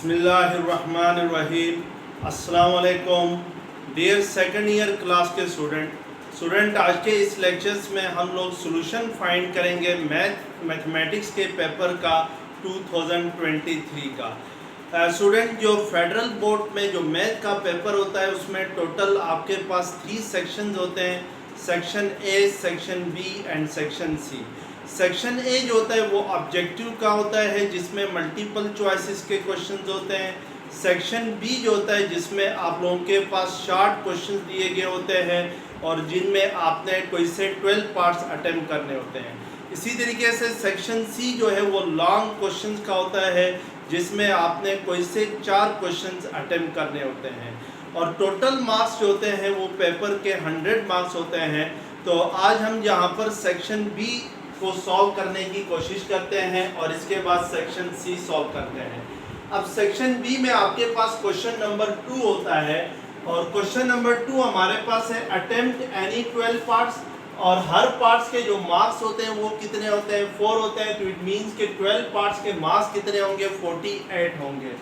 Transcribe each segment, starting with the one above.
बिस्मिल्लाहिर्रहमानिर्रहीम। अस्सलाम वालेकुम डियर सेकंड ईयर क्लास के स्टूडेंट आज के इस लेक्चर्स में हम लोग सॉल्यूशन फाइंड करेंगे मैथमेटिक्स के पेपर का 2023 का। स्टूडेंट जो फेडरल बोर्ड में जो मैथ का पेपर होता है उसमें टोटल आपके पास 3 सेक्शंस होते हैं, section A, section B and section C. Section A जो होता है वो ऑब्जेक्टिव का होता है जिसमें मल्टीपल चॉइसेस के क्वेश्चंस होते हैं। सेक्शन बी जो होता है जिसमें आप लोगों के पास शॉर्ट क्वेश्चंस दिए गए होते हैं और जिनमें आपने कोई से 12 पार्ट्स अटेम्प्ट करने होते हैं। इसी तरीके से सेक्शन सी जो है वो लॉन्ग क्वेश्चंस का होता है जिसमें आपने कोई से 4 क्वेश्चंस अटेम्प्ट करने होते हैं और टोटल मार्क्स जो होते हैं वो पेपर के 100 मार्क्स होते हैं। तो आज हम यहाँ पर सेक्शन बी को सॉल्व करने की कोशिश करते हैं और इसके बाद सेक्शन सी सॉल्व करते हैं। अब सेक्शन बी में आपके पास क्वेश्चन नंबर 2 होता है और क्वेश्चन नंबर 2 हमारे पास है अटेम्प्ट एनी 12 पार्ट्स और हर पार्ट्स के जो मार्क्स होते हैं वो कितने होते हैं, 4 होते हैं। तो इट मीन्स के 12 पार्ट्स के मार्क्स कितने होंगे, 48 होंगे।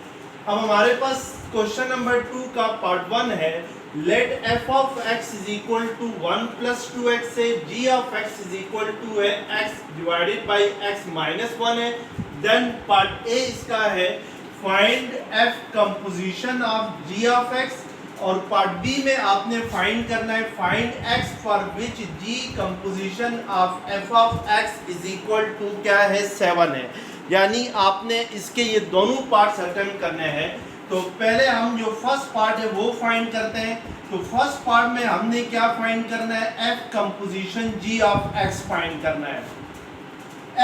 अब हमारे पास क्वेश्चन नंबर 2 का पार्ट 1 है, late f of x is equal to 1 plus 2x से g of x is equal to है x divided by x minus 1 है। देन पार्ट ए इसका है find f composition of g of x और part B में आपने find करना है find x for which g composition of f of x is equal to क्या है, 7 है। यानी आपने इसके ये दोनों पार्ट्स अटेम्प्ट करने हैं। तो पहले हम जो फर्स्ट पार्ट है वो फाइंड करते हैं। तो फर्स्ट पार्ट में हमने क्या फाइंड करना है, f composition g of x find करना है।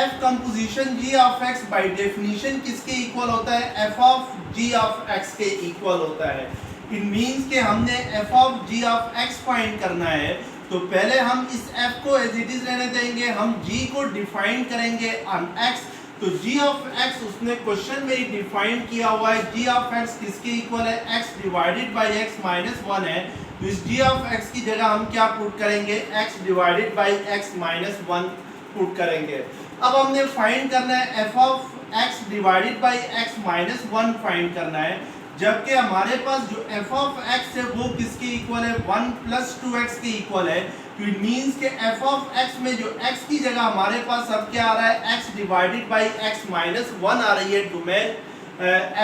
f composition g of x by definition किसके इक्वल होता है, f of g of x के इक्वल होता है। इट मींस कि हमने f of g of x find करना है। तो पहले हम इस f को एज इट इज रहने देंगे, हम g को डिफाइन करेंगे ऑन x। तो g ऑफ x उसने क्वेश्चन में ही डिफाइन किया हुआ है, g ऑफ x किसके इक्वल है, x divided by x minus 1 है। तो इस g ऑफ x की जगह हम क्या पुट करेंगे, x divided by x minus 1 put करेंगे। अब हमने फाइंड करना है f of x divided by x minus 1 find करना है, जबकि हमारे पास जो f ऑफ x है वो किसके इक्वल है, 1 प्लस 2x के इक्वल है। तो इट मींस के f ऑफ x में जो x की जगह हमारे पास अब क्या आ रहा है, x divided by x minus 1 आ रही है डोमेन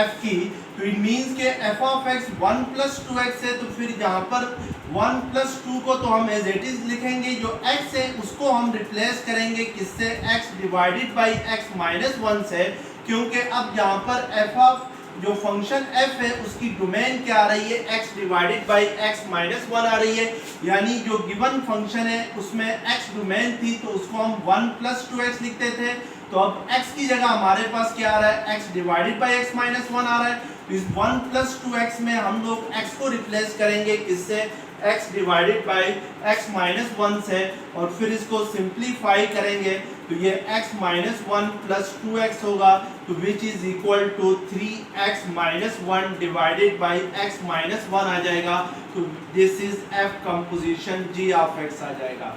f की। तो इट मींस के f of x 1 plus 2x है। तो फिर यहाँ पर 1 प्लस 2 को तो हम एज इट इज लिखेंगे, जो x है उसको हम रिप्लेस करेंगे किससे, x divided by x minus 1 से, क्योंकि अब यहाँ पर f ऑफ जो फंक्शन f है उसकी डोमेन क्या आ रही है, x divided by x minus 1 आ रही है। यानी जो गिवन फंक्शन है उसमें x डोमेन थी तो उसको हम 1 प्लस 2x लिखते थे। तो अब x की जगह हमारे पास क्या आ रहा है, x divided by x minus 1 आ रहा है। तो इस 1 प्लस 2x में हम लोग x को रिप्लेस करेंगे किससे, x divided by x minus 1 से, और फिर इसको सिंप्लीफाई करेंगे तो ये x माइनस 1 प्लस 2x होगा, तो which is equal to 3x minus 1 divided by x minus 1 आ जाएगा। तो this is f composition g of x आ जाएगा।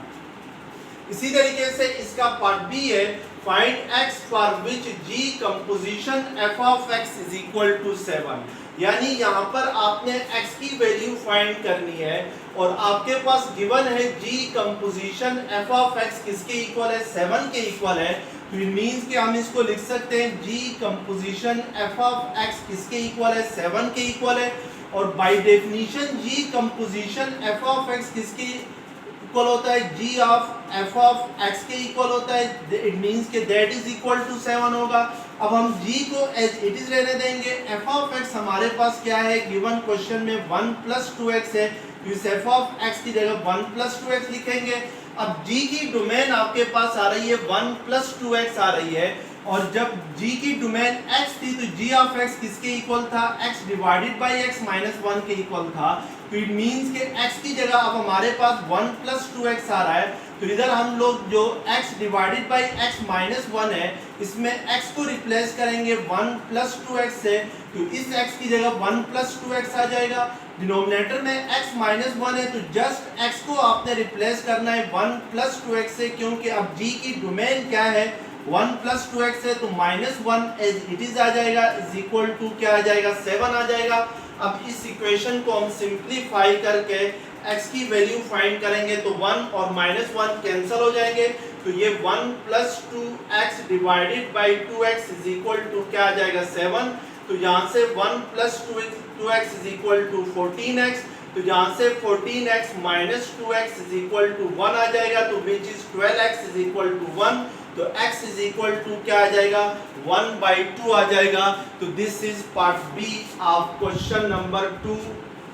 इसी तरीके से इसका पार्ट बी है find x for which g composition f of x is equal to 7। यानी यहाँ पर आपने x की वैल्यू फाइंड करनी है और आपके पास गिवन है g composition f of x किसके इक्वल है, 7 के इक्वल है। तो इट मींस कि हम इसको लिख सकते हैं g composition f of x किसके इक्वल है, 7 के इक्वल है। और by definition g composition f of x किसके इक्वल होता है, g of f of x के इक्वल होता है। इट मींस के दैट इज इक्वल टू 7 होगा। अब हम g को एज इट इज रहने देंगे। f ऑफ x हमारे पास क्या है, गिवन क्वेश्चन में 1 प्लस 2x है, तो इस f ऑफ x की जगह 1 प्लस 2x लिखेंगे। अब g की डोमेन आपके पास आ रही है 1 प्लस 2x आ रही है, और जब g की डोमेन x थी तो g ऑफ x किसके इक्वल था, x divided by x minus 1 के इक्वल था। तो इट मींस के x की जगह अब हमारे पास 1 प्लस 2x आ रहा है। तो इधर हम लोग जो x divided by x minus 1 है इसमें x को रिप्लेस करेंगे 1 प्लस 2x से। तो इस x की जगह 1 प्लस 2x आ जाएगा। डिनोमिनेटर में x माइनस 1 है तो जस्ट x को आपने रिप्लेस करना है 1 प्लस 2x से, क्योंकि अब g की डोमेन क्या है, 1 प्लस 2x है तो -1 एज इट इज आ जाएगा, इज इक्वल टू क्या आ जाएगा 7 आ जाएगा। अब इस इक्वेशन को हम सिंप्लीफाई करके x की वैल्यू फाइंड करेंगे तो 1 और -1 कैंसिल हो जाएंगे, तो ये 1 plus 2x divided by 2x is equal to क्या आ जाएगा 7। तो यहाँ से 1 plus 2x is equal to 14x, तो यहाँ से 14x minus 2x is equal to 1 आ जाएगा, तो which is 12x is equal to 1, तो x इज इक्वल टू क्या आ जाएगा 1/2 आ जाएगा। तो this is part B of question number 2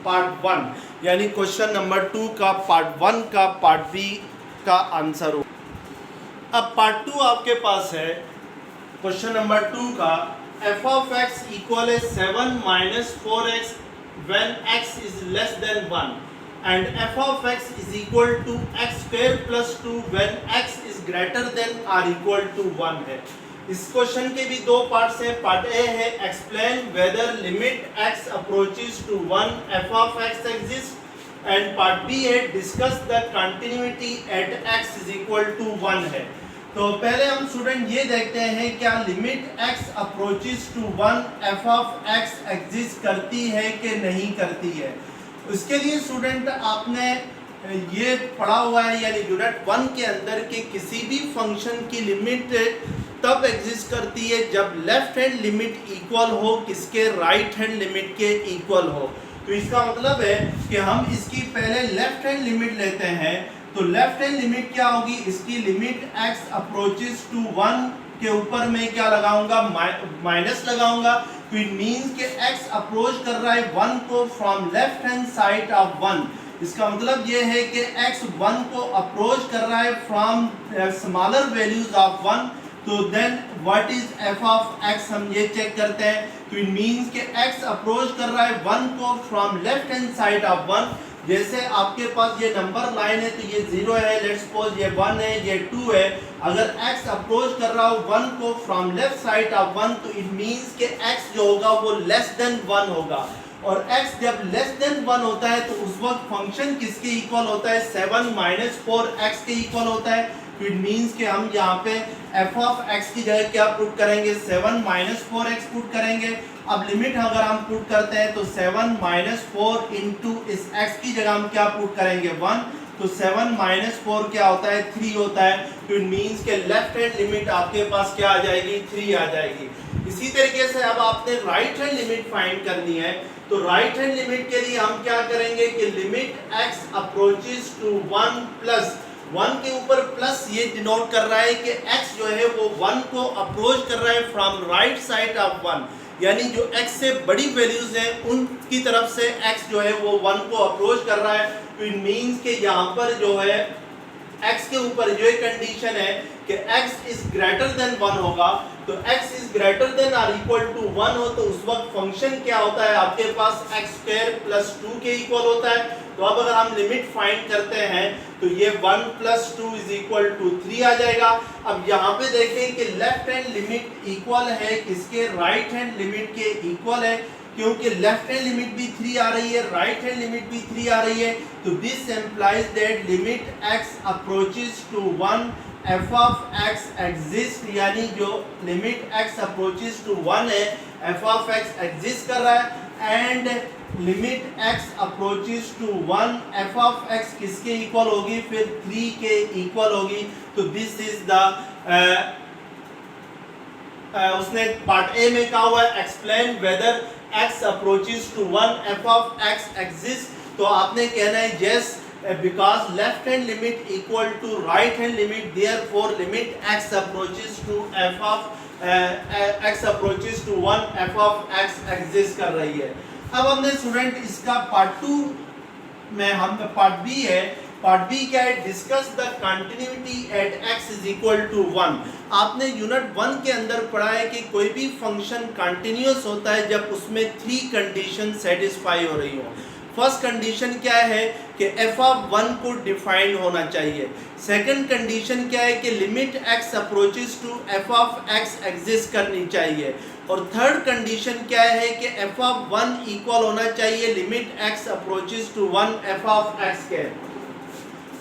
part 1, यानी क्वेश्चन नंबर 2 का पार्ट 1 का पार्ट बी का आंसर हो। अब पार्ट 2 आपके पास है क्वेश्चन नंबर 2 का, f of x इक्वल है 7 minus 4x when x is less than 1 and f of x is equal to x square plus 2 when x is greater than or equal to 1 है। इस question के भी दो parts हैं। Part A है explain whether limit x approaches to 1 f of x exists and part B है discuss the continuity at x is equal to 1 है। तो पहले हम स्टूडेंट ये देखते हैं क्या limit x approaches to 1 f of x exist करती है कि नहीं करती है। उसके लिए स्टूडेंट आपने ये पढ़ा हुआ है, यानी यूनिट 1 के अंदर के किसी भी फंक्शन की लिमिट तब एग्जिस्ट करती है जब लेफ्ट हैंड लिमिट इक्वल हो किसके, राइट हैंड लिमिट के इक्वल हो। तो इसका मतलब है कि हम इसकी पहले लेफ्ट हैंड लिमिट लेते हैं, तो लेफ्ट हैंड लिमिट क्या होगी, इसकी लिमिट x अप्रोचेस टू 1 के ऊपर में क्या लगाऊंगा, माइनस लगाऊंगा। तो इट मींस कि x अप्रोच कर रहा है 1 को from left hand side of 1। इसका मतलब ये है कि x 1 को अप्रोच कर रहा है फ्रॉम स्मॉलर वैल्यूज ऑफ 1। तो then what is f of x, हम ये चेक करते हैं। तो इट मींस कि x अप्रोच कर रहा है 1 को from left hand side of 1। जैसे आपके पास ये नंबर लाइन है तो ये 0 है, लेट्स सपोज ये 1 है, ये 2 है। अगर x अप्रोच कर रहा हो 1 को फ्रॉम लेफ्ट साइड ऑफ 1 तो इट मींस कि x जो होगा वो लेस देन 1 होगा, और x जब लेस देन 1 होता है तो उस वक्त फंक्शन किसके इक्वल होता है, 7 माइनस 4x के इक्वल होता है। तो इट मींस कि हम यहाँ पे f ऑफ x की जगह क्या पुट करेंगे, 7 माइनस 4x पुट करेंगे। अब लिमिट अगर हम पुट करते हैं तो 7 माइनस 4 इंटू इस x की जगह हम क्या पुट करेंगे 1, तो 7 माइनस 4 क्या होता है 3 होता है। तो इट मींस के लेफ्ट हैंड लिमिट आपके पास क्या आ जाएगी 3 आ जाएगी। इसी तरीके से अब आपने राइट हैंड लिमिट फाइंड करनी है, तो राइट हैंड लिमिट के लिए हम क्या करेंगे कि limit x approaches to 1 plus 1 के ऊपर प्लस ये डिनोट कर रहा है कि x जो है वो 1 को अप्रोच कर रहा है फ्रॉम राइट साइड ऑफ 1, यानी जो x से बड़ी वैल्यूज हैं उनकी तरफ से x जो है वो 1 को अप्रोच कर रहा है। तो इट मींस कि यहाँ पर जो है x के ऊपर जो एक कंडीशन है कि x इज ग्रेटर देन 1 होगा, तो x इज ग्रेटर देन और इक्वल टू 1 हो तो उस वक्त फंक्शन क्या होता है आपके पास x स्क्वायर प्लस 2 के इक्वल होता है। तो अब अगर हम लिमिट फाइंड करते हैं तो ये 1 प्लस 2 इज इक्वल टू 3 आ जाएगा। अब यहाँ पे देखें कि लेफ्ट हैंड लिमिट इक्वल है किसके, राइट हैंड लिमिट के इक्वल है, क्योंकि लेफ्ट हैंड लिमिट भी 3 आ रही है, राइट हैंड लिमिट भी 3 आ रही है। तो this implies that limit x approaches to 1 f of x exist, यानी जो लिमिट x अप्रोचेस टू 1 है f ऑफ x एग्जिस्ट कर रहा है, and limit x approaches to 1 f of x किसके इक्वल होगी, फिर 3 के इक्वल होगी। तो दिस इज द उसने पार्ट ए में कहा हुआ है explain whether x approaches to 1 f of x exist. तो आपने कहना है yes because left hand limit equal to right hand limit, therefore limit x approaches to f of x approaches to 1 f of x exist कर रही है। अब हमने student इसका पार्ट 2 में हम पार्ट बी है, पार्ट बी क्या है, discuss the continuity at x is equal to 1। आपने यूनिट 1 के अंदर पढ़ा है कि कोई भी फंक्शन कंटिन्यूअस होता है जब उसमें 3 कंडीशन सेटिस्फाई हो रही हो। फर्स्ट कंडीशन क्या है कि f ऑफ 1 को डिफाइंड होना चाहिए। सेकंड कंडीशन क्या है कि limit x approaches to f of x exist करनी चाहिए। और थर्ड कंडीशन क्या है कि f ऑफ 1 इक्वल होना चाहिए limit x approaches to 1 f of x के।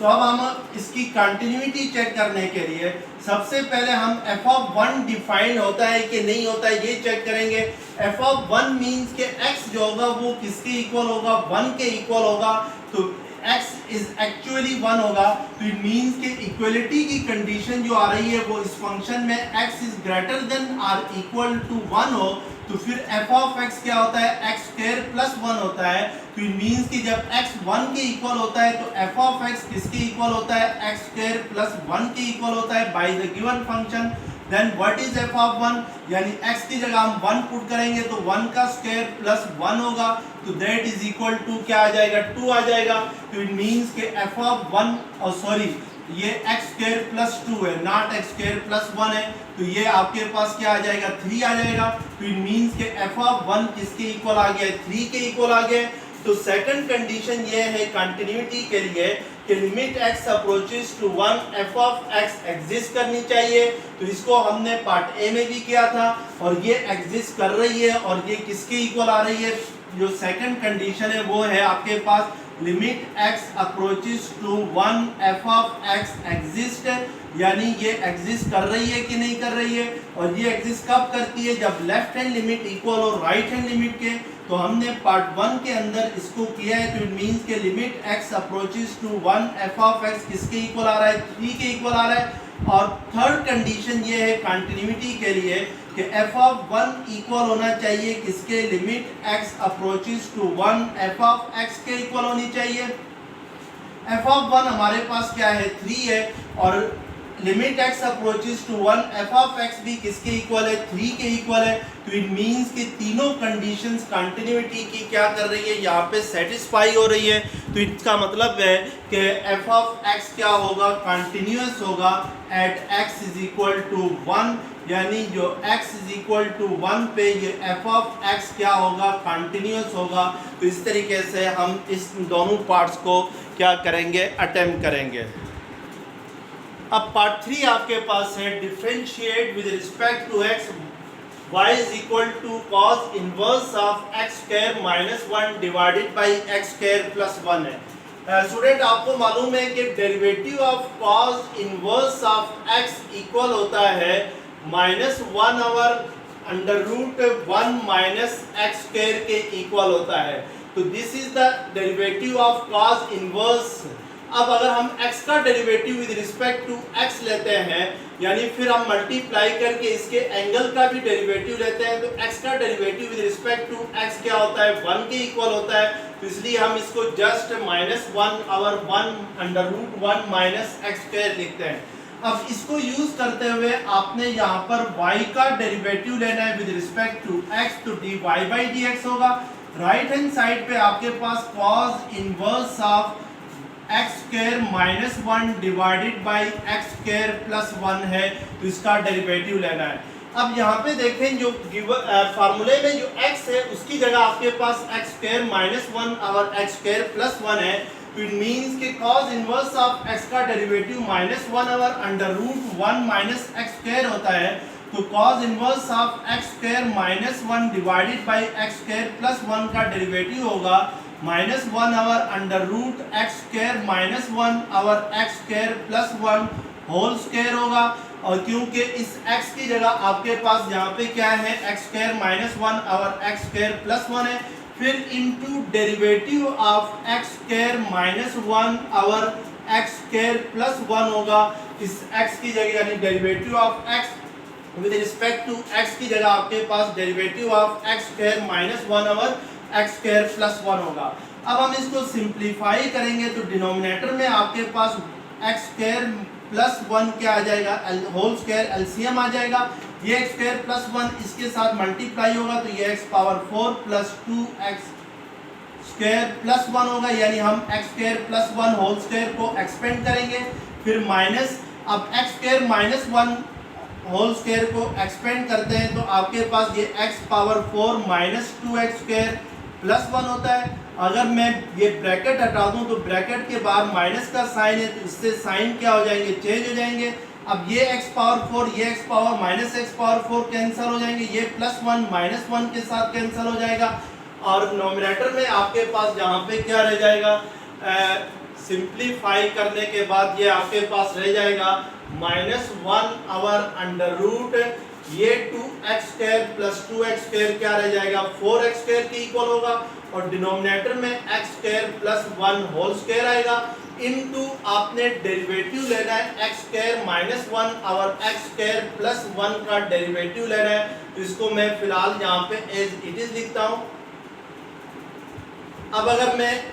तो अब हम इसकी कंटिन्यूटी चेक करने के लिए सबसे पहले हम f ऑफ 1 डिफाइंड होता है कि नहीं होता है ये चेक करेंगे। f ऑफ 1 मींस के x जो होगा वो किसके इक्वल होगा, 1 के इक्वल होगा। तो x इज एक्चुअली 1 होगा, तो इट मींस के इक्वलिटी की कंडीशन जो आ रही है वो इस फंक्शन में x is greater than or equal to 1 हो, तो फिर f ऑफ x क्या होता है, x स्क्वायर प्लस 1 होता है। तो इट मींस कि जब x 1 के इक्वल होता है तो f ऑफ x किसके इक्वल होता है, x स्क्वायर प्लस 1 के इक्वल होता है by the given function. Then what is f of 1, यानी x की जगह हम 1 पुट करेंगे तो 1 का स्क्वायर प्लस 1 होगा, तो दैट इज इक्वल टू क्या आ जाएगा, 2 आ जाएगा। तो इट मींस के f ऑफ 1 और सॉरी ये x स्क्वायर प्लस 2 है, नॉट x स्क्वायर प्लस 1 है, तो ये आपके पास क्या आ जाएगा, 3 आ जाएगा। तो इट मींस के f ऑफ 1 किसके इक्वल आ गया है, 3 के इक्वल आ गया। तो सेकंड कंडीशन ये है कंटिन्यूटी के लिए कि limit x approaches to 1 f of x exist करनी चाहिए। तो इसको हमने पार्ट ए में भी किया था और ये एग्जिस्ट कर रही है और ये किसके इक्वल आ रही है। जो सेकंड कंडीशन है वो है आपके पास limit x approaches to 1 f of x exist, यानी ये एग्जिस्ट कर रही है कि नहीं कर रही है। और ये एग्जिस्ट कब करती है, जब लेफ्ट हैंड लिमिट इक्वल और राइट हैंड लिमिट के। तो हमने पार्ट 1 के अंदर इसको किया है, तो इट मींस के limit x approaches to 1 f of x किसके इक्वल आ रहा है, 3 के इक्वल आ रहा है। और थर्ड कंडीशन ये है कंटिन्यूटी के लिए कि f ऑफ 1 इक्वल होना चाहिए किसके, limit x approaches to 1 f of x के इक्वल होनी चाहिए। f ऑफ 1 हमारे पास क्या है, 3 है, और limit x approaches to 1 f of x भी किसके इक्वल है, 3 के इक्वल है। तो इट मींस कि तीनों कंडीशंस कंटिन्यूटी की क्या कर रही है, यहाँ पे सेटिस्फाई हो रही है। तो इसका मतलब है कि f ऑफ x क्या होगा, कंटिन्यूअस होगा at x is equal to 1, यानी जो x इज इक्वल टू 1 पे ये f ऑफ x क्या होगा, कंटिन्यूअस होगा। तो इस तरीके से हम इस दोनों पार्ट्स को क्या करेंगे, अटेम्प्ट करेंगे। अब पार्ट 3 आपके पास है differentiate with respect to x y is equal to cos inverse of x square minus 1 divided by x square plus 1 है। स्टूडेंट आपको मालूम है कि derivative of cos inverse of x equal होता है minus 1 over under root 1 minus x square के equal होता है। तो this is the derivative of cos inverse. अब अगर हम x का derivative with respect to x लेते हैं, यानी फिर हम मल्टीप्लाई करके इसके एंगल का भी डेरिवेटिव लेते हैं, तो x का derivative with respect to x क्या होता है, 1 के इक्वल होता है। तो इसलिए हम इसको just minus 1 over 1 under root 1 minus x square लिखते हैं। अब इसको यूज करते हुए आपने यहाँ पर y का डेरिवेटिव लेना है विद रिस्पेक्ट टू x, तो dy बाई dx होगा। राइट हैंड साइड पे आपके पास cos inverse of x square minus 1 divided by x square plus 1 है, तो इसका डेरिवेटिव लेना है। अब यहाँ पे देखें जो फार्मूले में जो x है उसकी जगह आपके पास x स्क्वायर माइनस 1 और x स्क्वायर प्लस 1 है। तो इट मींस कि cos इनवर्स ऑफ x का derivative minus 1 over under root 1 minus x square होता है। तो cos inverse of x square minus 1 divided by x square plus 1 का derivative होगा minus 1 over under root x square minus 1 over x square plus 1 whole square होगा। और क्योंकि इस x की जगह आपके पास यहाँ पे क्या है, x square minus 1 over x square plus 1 है, फिर into derivative of x square minus 1 over x square plus 1 होगा। इस x की जगह यानी derivative of x with respect to x की जगह आपके पास derivative of x square minus 1 over x square plus 1 होगा। अब हम इसको सिंप्लीफाई करेंगे तो डिनोमिनेटर में आपके पास x स्क्वायर प्लस 1 क्या आ जाएगा, होल स्क्वायर एलसीएम आ जाएगा। ये x स्क्वायर प्लस 1 इसके साथ मल्टीप्लाई होगा तो ये x power 4 plus 2x square plus 1 होगा, यानी हम x square plus 1 whole square को एक्सपेंड करेंगे। फिर माइनस, अब x square minus 1 whole square को एक्सपेंड करते हैं तो आपके पास ये x power 4 minus 2x square plus 1 होता है। अगर मैं ये ब्रैकेट हटा दूं तो ब्रैकेट के बाहर माइनस का साइन है, तो इससे साइन क्या हो जाएंगे, चेंज हो जाएंगे। अब ये x पावर 4 ये x power minus x power 4 cancel हो जाएंगे, ये प्लस 1 माइनस 1 के साथ कैंसिल हो जाएगा। और नोमिनेटर में आपके पास जहाँ पे क्या रह जाएगा, सिंप्लीफाई करने के बाद ये आपके पास रह जाएगा -1/√, ये 2x² + 2x² क्या रह जाएगा 4x² के इक्वल होगा, और डिनोमिनेटर में x² + 1 होल स्क्वायर आएगा, इनटू आपने डेरिवेटिव लेना है x² - 1/x² + 1 का डेरिवेटिव लेना है। तो इसको मैं फिलहाल यहाँ पे एज इट इज लिखता हूँ। अब अगर मैं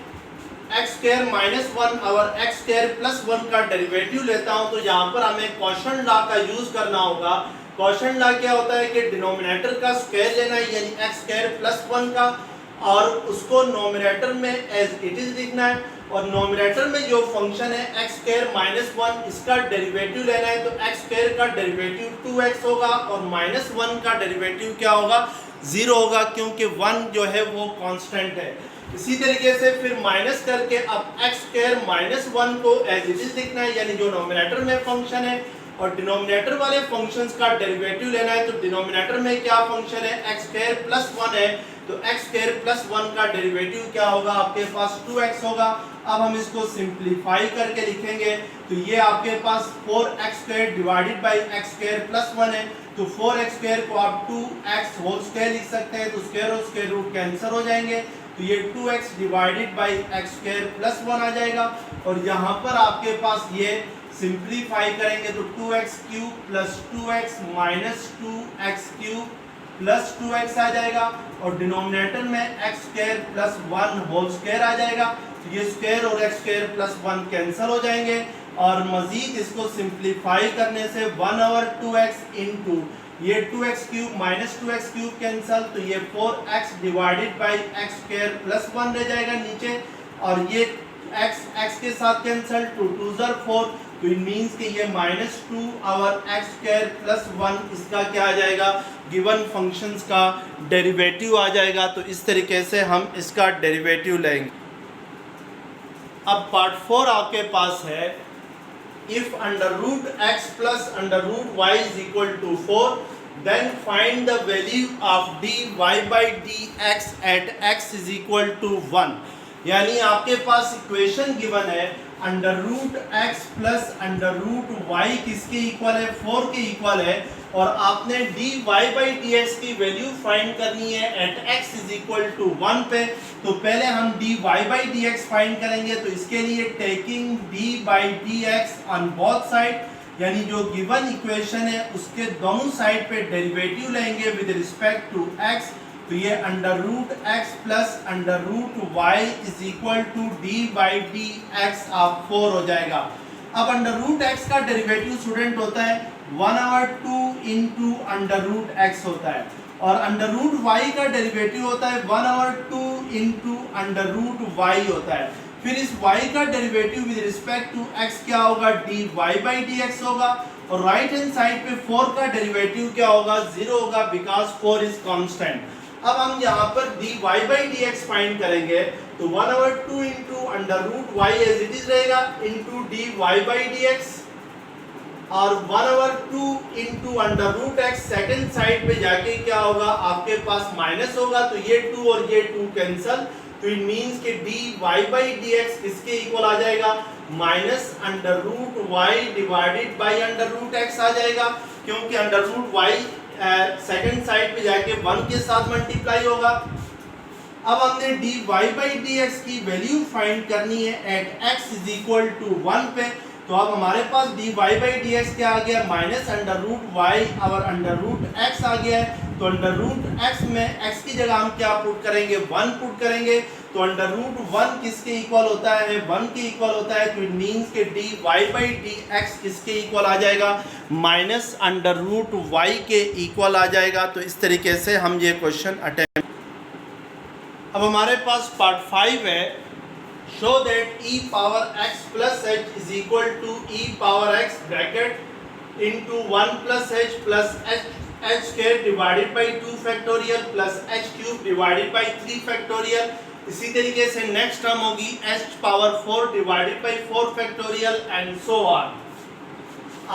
x² - 1/x² + 1 का डेरिवेटिव लेता हूं तो यहाँ पर हमें क्वोशंट लॉ का यूज करना होगा। क्वोशंट लॉ क्या होता है कि डिनोमिनेटर का स्क्वायर लेना है, यानी x² + 1 का, और उसको नोमिनेटर में एज इट इज लिखना है, और नोमिनेटर में जो फंक्शन है x² - 1 इसका डेरिवेटिव लेना है। तो x² का डेरिवेटिव 2x होगा और -1 का डेरिवेटिव क्या होगा 0 होगा, क्योंकि 1 जो है वो कांस्टेंट है। इसी तरीके से फिर माइनस करके अब x² - 1 को एज इट इज लिखना है, यानी जो नोमिनेटर में फंक्शन है, और डिनोमिनेटर वाले फंक्शंस का डेरिवेटिव लेना है। तो डिनोमिनेटर में क्या फंक्शन है x² + 1 है, तो x² + 1 का डेरिवेटिव क्या होगा आपके पास 2x होगा। अब हम इसको सिंप्लीफाई करके लिखेंगे तो ये आपके पास 4x² / x² + 1 है, तो 4x² को आप 2x होल स्क्वायर लिख सकते हैं, तो स्क्वायर और स्क्वायर रूट कैंसिल हो जाएंगे, तो ये 2x / x² + 1 आ जाएगा। और यहाँ पर आपके पास ये सिंप्लीफाई करेंगे तो 2x³ + 2x - 2x³ + 2x आ जाएगा, और डिनोमिनेटर में x² + 1 होल स्क्वायर आ जाएगा, तो ये स्क्वायर और x² + 1 कैंसिल हो जाएंगे। और मजीद इसको सिंप्लीफाई करने से 1/2x इंटू ये 2x³ - 2x³ कैंसिल, तो ये 4x / x² + 1 रह जाएगा नीचे, और ये x के साथ कैंसिल, 2 2s are 4, तो इट मींस कि ये -2/x² + 1 इसका क्या आ जाएगा गिवन फंक्शंस का डेरिवेटिव आ जाएगा। तो इस तरीके से हम इसका डेरिवेटिव लेंगे। अब पार्ट 4 आपके पास है, if √x + √y = 4, then find the value of dy/dx at x = 1। यानी आपके पास इक्वेशन गिवन है √x + √y किसके इक्वल है 4 के इक्वल है, और आपने dy/dx की वैल्यू फाइंड करनी है एट x = 1 पे। तो पहले हम dy/dx फाइंड करेंगे, तो इसके लिए taking d/dx on both side, यानी जो गिवन इक्वेशन है उसके दोनों साइड पे डेरिवेटिव लेंगे विद रिस्पेक्ट टू x, तो ये √x + √y = d/dx आप 4 हो जाएगा। अब √x का डेरिवेटिव स्टूडेंट होता है 1/2 इंटू √x होता है, और √y का डेरिवेटिव होता है 1/2 इंटू √y होता है। फिर इस y का derivative with respect to x क्या होगा dy/dx होगा, और राइट हैंड साइड पे 4 का डेरिवेटिव क्या होगा 0 होगा, बिकॉज 4 इज कांस्टेंट। अब हम यहाँ पर dy/dx फाइंड करेंगे, तो 1/2 into √y as it is रहेगा इंटू dy/dx, और 1/2 इंटू √x सेकेंड साइड पे जाके क्या होगा आपके पास माइनस होगा, तो ये 2 और ये 2 कैंसिल, तो इट मींस कि dy/dx किसके इक्वल आ जाएगा -√y/√x आ जाएगा, क्योंकि √y सेकेंड साइड पे जाके 1 के साथ मल्टीप्लाई होगा। अब हमने dy/dx की वैल्यू फाइंड करनी है एट x = 1 पे, तो अब हमारे पास dy/dx क्या आ गया -√y/√x आ गया है, तो √x में x की जगह हम क्या पुट करेंगे 1 पुट करेंगे, तो √1 किसके इक्वल होता है 1 के इक्वल होता है, तो इट मींस कि dy/dx किसके इक्वल आ जाएगा -√y के इक्वल आ जाएगा। तो इस तरीके से हम ये क्वेश्चन अटेम्प्ट। अब हमारे पास पार्ट 5 है, show that e⁻x + h = e⁻x (bracket) into 1 + h + h² divided by 2 factorial plus h³ divided by 3 factorial। इसी तरीके से नेक्स्ट टर्म होगी h⁻4 divided by 4 factorial and so on।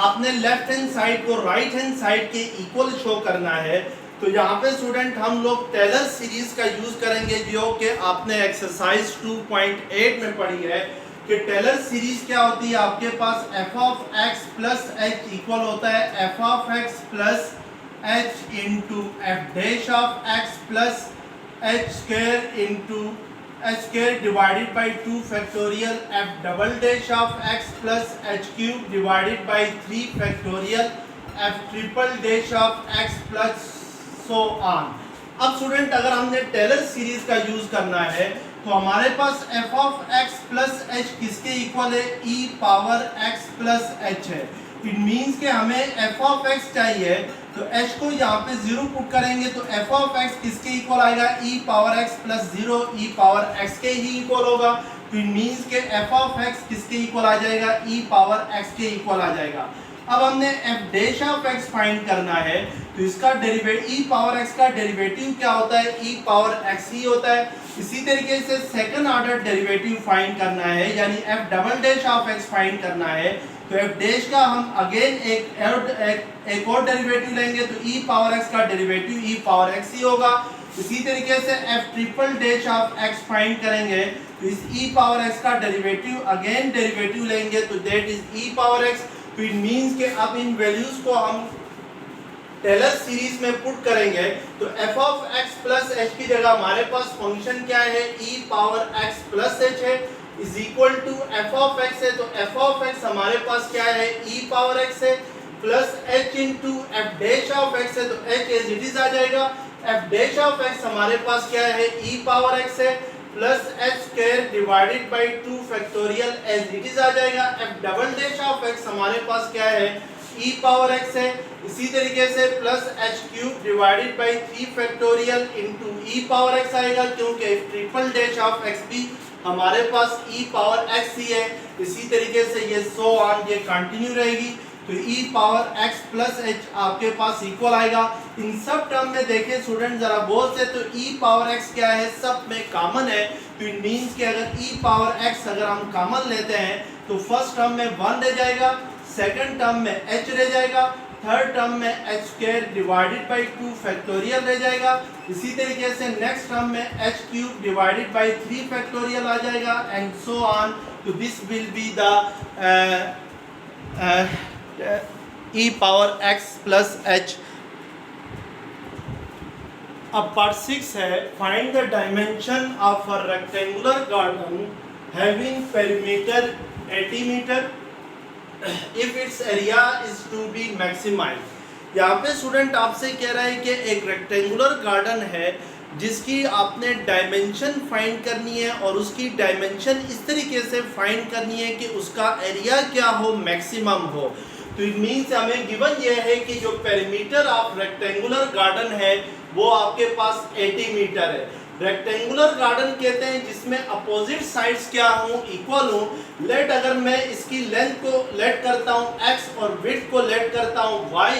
आपने लेफ्ट हैंड साइड को right hand side के equal show करना है, तो यहाँ पे स्टूडेंट हम लोग टेलर सीरीज का यूज करेंगे, जो कि आपने एक्सरसाइज 2.8 में पढ़ी है। कि टेलर सीरीज क्या होती है, आपके पास f of x plus h equal होता है f of x plus H into F dash of x plus h square into h square divided by 2 factorial f double dash of x plus h cube divided by 3 factorial f triple dash of x plus so on. अब student अगर हमने Taylor series का use करना है तो हमारे पास f of x plus h किसके इक्वल है, ई पावर एक्स प्लस एच है। इट मीन्स कि हमें एफ ऑफ एक्स चाहिए तो एच को यहाँ पे 0 पुट करेंगे तो एफ ऑफ एक्स किसके इक्वल आएगा, ई पावर एक्स प्लस 0, ई पावर एक्स के ही इक्वल होगा। तो इट मीन्स के एफ ऑफ एक्स किसके इक्वल आ जाएगा, ई पावर एक्स के इक्वल आ जाएगा। अब हमने F dash of x find करना है तो इसका डेरिवेटिव ई पावर एक्स का डेरिवेटिव क्या होता है, ई पावर एक्स ही होता है। इसी तरीके से सेकंड ऑर्डर डेरिवेटिव फाइंड करना है यानी F double dash of x find करना है तो एफ डैश का हम अगेन एक और डेरिवेटिव लेंगे तो ई पावर एक्स का डेरिवेटिव ई पावर एक्स ही होगा। इसी तरीके से F triple dash of x find करेंगे तो इस ई पावर एक्स का डेरिवेटिव अगेन डेरिवेटिव लेंगे तो that is E power x. तो इट मीन्स कि अब इन वैल्यूज को हम टेलर सीरीज में पुट करेंगे तो F of x plus H की जगह हमारे पास फंक्शन क्या है, ई पावर एक्स प्लस एच है is equal to F of X है तो एफ ऑफ एक्स हमारे पास क्या है, ई पावर एक्स है plus H into F dash of X है तो एच एज इट इज आ जाएगा। एफ डैश ऑफ एक्स हमारे पास क्या है, ई पावर एक्स है plus h square divided by 2 factorial as it is आ जाएगा। F double dash of x हमारे पास क्या है, ई पावर एक्स है। इसी तरीके से plus h cube divided by 3 factorial into E power x आएगा क्योंकि ट्रिपल डैश ऑफ एक्स भी हमारे पास ई पावर एक्स ही है। इसी तरीके से ये सो ऑन ये कंटिन्यू रहेगी तो ई पावर एक्स प्लस एच आपके पास इक्वल आएगा। इन सब टर्म में देखें स्टूडेंट जरा गौर से तो ई पावर एक्स क्या है, सब में कॉमन है तो इट मीन्स कि अगर ई पावर एक्स अगर हम कॉमन लेते हैं तो फर्स्ट टर्म में 1 रह जाएगा, सेकंड टर्म में h रह जाएगा, थर्ड टर्म में h square divided by 2 factorial रह जाएगा। इसी तरीके से नेक्स्ट टर्म में h cube divided by 3 factorial आ जाएगा एंड सो ऑन। तो this will be the e power x plus h। अब पार्ट 6 है, find the dimension of a rectangular garden having perimeter 80 metre if its area is to be maximized। यहाँ पे student आपसे कह रहा है कि एक रेक्टेंगुलर गार्डन है जिसकी आपने डायमेंशन फाइंड करनी है और उसकी डायमेंशन इस तरीके से फाइंड करनी है कि उसका एरिया क्या हो, मैक्सिमम हो। तो इट मीन्स हमें गिवन ये है कि जो पेरीमीटर ऑफ रेक्टेंगुलर गार्डन है वो आपके पास 80 मीटर है। रेक्टेंगुलर गार्डन कहते हैं जिसमें अपोजिट साइड्स क्या हों, इक्वल हों। लेट अगर मैं इसकी लेंथ को लेट करता हूं x और विड्थ को लेट करता हूं y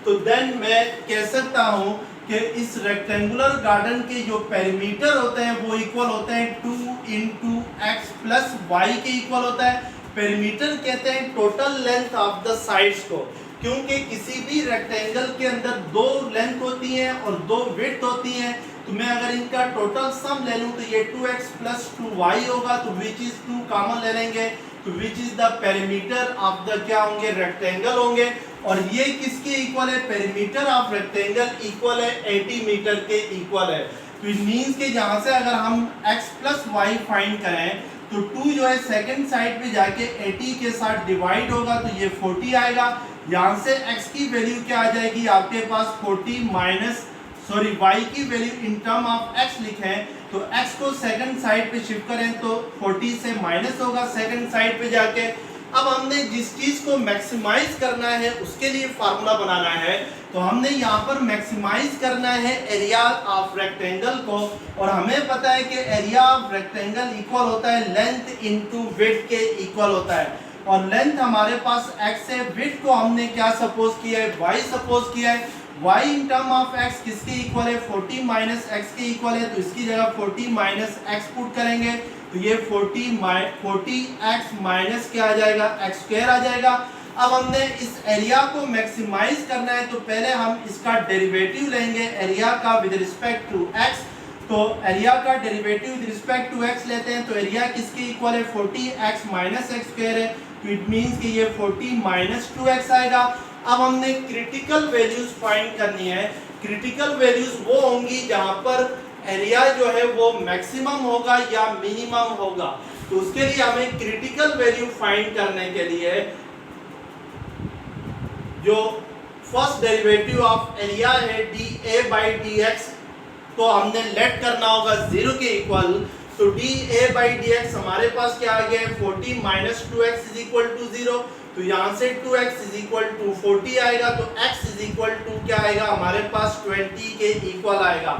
तो देन मैं कह सकता हूं कि इस रेक्टेंगुलर गार्डन के जो पेरीमीटर होते हैं वो इक्वल होते हैं 2 इंटू एक्स प्लस वाई के इक्वल होता है। पेरीमीटर कहते हैं total length of the sides को, क्योंकि किसी भी रेक्टेंगल के अंदर 2 लेंथ होती हैं और 2 विड्थ होती हैं। तो मैं अगर इनका टोटल सम ले लूँ तो ये 2x प्लस 2y होगा तो विच इज 2 कॉमन ले लेंगे तो which is the perimeter of the क्या होंगे, रेक्टेंगल होंगे। और ये किसके इक्वल है, पेरीमीटर ऑफ रेक्टेंगल इक्वल है 80 मीटर के इक्वल है। तो इट मीन्स कि यहाँ से अगर हम x प्लस वाई फाइंड करें तो 2 जो है सेकंड साइड पे जाके 80 के साथ डिवाइड होगा तो ये 40 आएगा। यहाँ से x की वैल्यू क्या आ जाएगी आपके पास 40 माइनस y की value in term of x लिखें तो x को सेकंड साइड पे शिफ्ट करें तो 40 से माइनस होगा सेकंड साइड पे जाके। अब हमने जिस चीज़ को मैक्सिमाइज करना है उसके लिए फार्मूला बनाना है तो हमने यहाँ पर मैक्सिमाइज करना है एरिया ऑफ रेक्टेंगल को और हमें पता है कि एरिया ऑफ रेक्टेंगल इक्वल होता है लेंथ इनटू विड्थ के इक्वल होता है और लेंथ हमारे पास x है, विड्थ को हमने क्या सपोज किया है, y सपोज किया है। y in term of x किसके इक्वल है, 40 माइनस x के इक्वल है तो इसकी जगह 40 माइनस x पुट करेंगे तो ये 40x माइनस क्या आ जाएगा, x स्क्वायर आ जाएगा। अब हमने इस एरिया को मैक्सिमाइज करना है तो पहले हम इसका डेरिवेटिव लेंगे एरिया का विद रिस्पेक्ट टू x। तो एरिया का derivative with respect to x लेते हैं, तो एरिया किसके इक्वल है 40x माइनस एक्स स्क्वायर है, तो इट मीन्स कि ये 40 माइनस 2x आएगा। अब हमने क्रिटिकल वैल्यूज फाइंड करनी है। क्रिटिकल वैल्यूज वो होंगी जहां पर एरिया जो है वो मैक्सिमम होगा या मिनिमम होगा। तो उसके लिए हमें क्रिटिकल वैल्यू फाइंड करने के लिए जो फर्स्ट डेरिवेटिव ऑफ एरिया है dA/dx को हमने लेट करना होगा 0 के इक्वल। तो dA/dx हमारे पास क्या आ गया है 40 minus 2x is equal to 0। तो यहाँ से 2x इज इक्वल टू 40 आएगा, तो x इज इक्वल टू क्या आएगा हमारे पास 20 के इक्वल आएगा।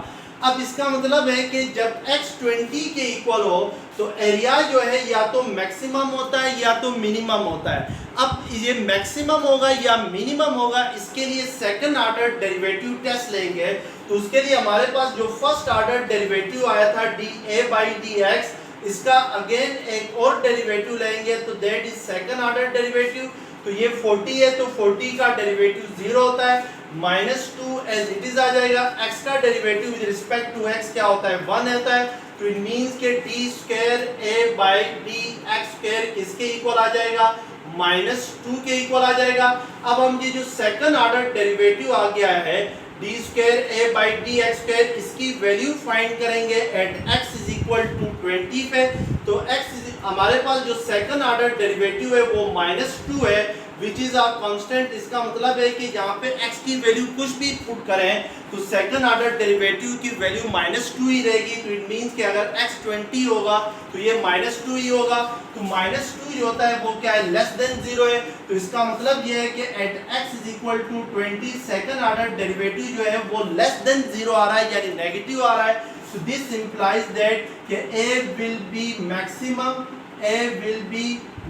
अब इसका मतलब है कि जब x 20 के इक्वल हो तो एरिया जो है या तो मैक्सिमम होता है या तो मिनिमम होता है। अब ये मैक्सिमम होगा या मिनिमम होगा, इसके लिए सेकंड ऑर्डर डेरिवेटिव टेस्ट लेंगे। तो उसके लिए हमारे पास जो फर्स्ट ऑर्डर डेरिवेटिव आया था dA/dx, इसका अगेन एक और डेरिवेटिव लेंगे, तो that is second order derivative. तो ये 40 है, तो 40 का डेरिवेटिव 0 होता है, -2 एज इट इज आ जाएगा। x का derivative with respect to x क्या होता है 1 होता है। तो इट मींस के d²A/dx² किसके इक्वल आ जाएगा -2 के इक्वल आ जाएगा। अब हम ये जो सेकंड ऑर्डर डेरिवेटिव आ गया है d²A/dx², इसकी वैल्यू फाइंड करेंगे at x is equal to 20 पे। तो x हमारे पास जो सेकंड ऑर्डर डेरिवेटिव है वो -2 है, विच इज अ कांस्टेंट। इसका मतलब है कि जहाँ पे x की वैल्यू कुछ भी पुट करें तो सेकंड ऑर्डर डेरिवेटिव की वैल्यू -2 ही रहेगी। तो इट मींस कि अगर x 20 होगा तो ये -2 ही होगा। तो -2 जो होता है वो क्या है लेस देन 0 है। तो इसका मतलब ये है कि at x is equal to 20 second order derivative जो है वो लेस देन 0 आ रहा है, यानी नेगेटिव आ रहा है। So this implies that A will be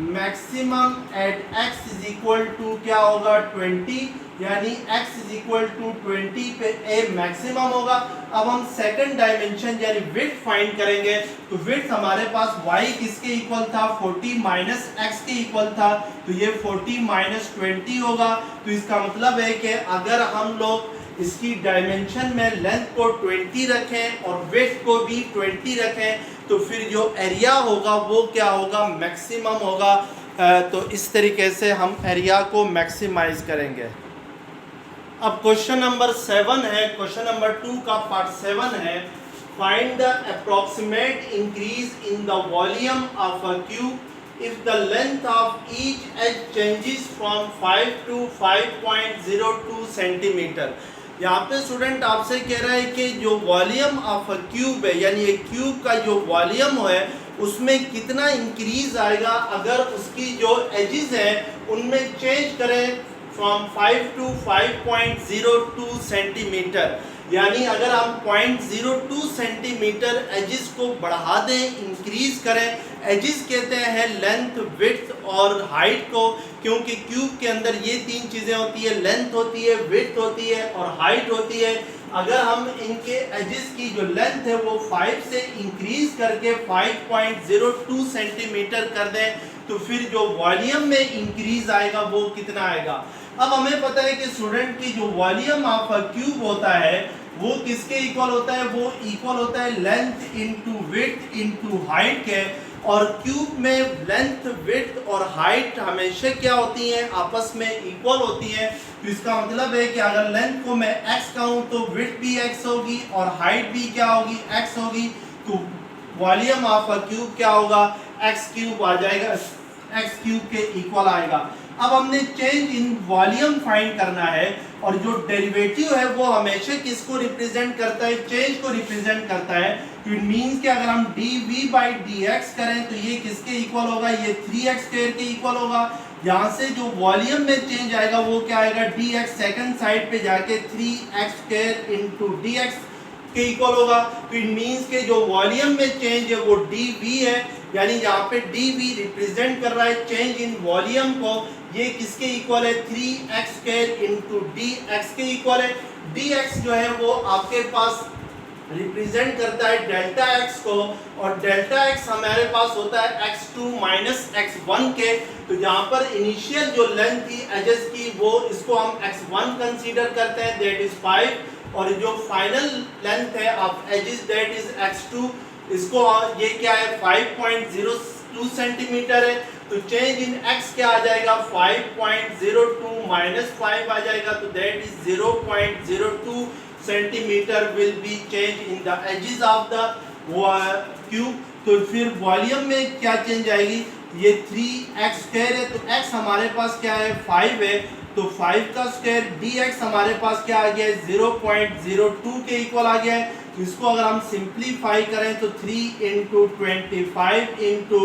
maximum at x is equal to क्या होगा 20, यानी x is equal to 20 पे A मैक्सिमम होगा। अब हम सेकंड डायमेंशन यानी विड्थ फाइंड करेंगे। तो विड्थ हमारे पास y किसके इक्वल था 40 माइनस x के इक्वल था, तो ये 40 माइनस 20 होगा। तो इसका मतलब है कि अगर हम लोग इसकी डायमेंशन में लेंथ को 20 रखें और विड्थ को भी 20 रखें तो फिर जो एरिया होगा वो क्या होगा मैक्सिमम होगा। तो इस तरीके से हम एरिया को मैक्सिमाइज करेंगे। अब क्वेश्चन नंबर 7 है, क्वेश्चन नंबर 2 का पार्ट 7 है। Find the approximate increase in the volume of a cube if the length of each edge changes from 5 to 5.02 centimetre. यहाँ पे स्टूडेंट आपसे कह रहा है कि जो वॉल्यूम ऑफ अ क्यूब है, यानी एक क्यूब का जो वॉल्यूम है उसमें कितना इंक्रीज आएगा अगर उसकी जो एजेस हैं उनमें चेंज करें फ्रॉम 5 to 5.02 सेंटीमीटर। यानी अगर हम 0.02 सेंटीमीटर एजिस को बढ़ा दें, इंक्रीज करें। एजिस कहते हैं लेंथ, विड्थ और हाइट को, क्योंकि क्यूब के अंदर ये तीन चीज़ें होती है, लेंथ होती है, विड्थ होती है और हाइट होती है। अगर हम इनके एजिस की जो लेंथ है वो 5 से इंक्रीज करके 5.02 सेंटीमीटर कर दें तो फिर जो वॉल्यूम में इंक्रीज आएगा वो कितना आएगा। अब हमें पता है कि स्टूडेंट की जो वॉल्यूम ऑफ अ क्यूब होता है वो किसके इक्वल होता है, वो इक्वल होता है length into width into height के। और क्यूब में लेंथ, विड्थ और हाइट हमेशा क्या होती हैं, आपस में इक्वल होती हैं। तो इसका मतलब है कि अगर लेंथ को मैं x कहूँ तो विड्थ भी x होगी और हाइट भी क्या होगी, x होगी। तो वॉल्यूम ऑफ अ क्यूब क्या होगा, x क्यूब आ जाएगा, x क्यूब के इक्वल आएगा। अब हमने चेंज इन वॉल्यूम फाइंड करना है और जो डेरिवेटिव है वो हमेशा किसको रिप्रेजेंट करता है, चेंज को रिप्रेजेंट करता है। तो इट मींस कि अगर हम dv/dx करें तो ये किसके इक्वल होगा, ये 3x² के इक्वल होगा। यहाँ से जो वॉल्यूम में चेंज आएगा वो क्या आएगा, dx सेकंड साइड पे जाके 3x² इनटू dx के इक्वल होगा। तो इट मींस के जो वॉल्यूम में चेंज है वो dv है, यानी यहाँ पे dv रिप्रेजेंट कर रहा है चेंज इन वॉल्यूम को। ये किसके इक्वल है, 3x² इनटू dx के इक्वल है। dx जो है वो आपके पास रिप्रेजेंट करता है डेल्टा x को और डेल्टा x हमारे पास होता है x2 माइनस x1 के। तो यहाँ पर इनिशियल जो लेंथ थी एजेस की वो इसको हम x1 कंसीडर करते हैं, दैट इज 5। और जो फाइनल लेंथ है of edges that is x2, इसको ये क्या है 5.02 सेंटीमीटर है, तो चेंज इन x क्या आ जाएगा 5.02 माइनस 5 आ जाएगा, तो that is 0.02 centimetre will be change in the edges of the cube. तो फिर वॉल्यूम में क्या चेंज आएगी, ये 3x स्क्वायर है, तो x हमारे पास क्या है 5 है, तो 5 का स्क्वायर dx हमारे पास क्या आ गया है 0.02 के इक्वल आ गया है। तो इसको अगर हम सिंप्लीफाई करें तो 3 इंटू 25 इंटू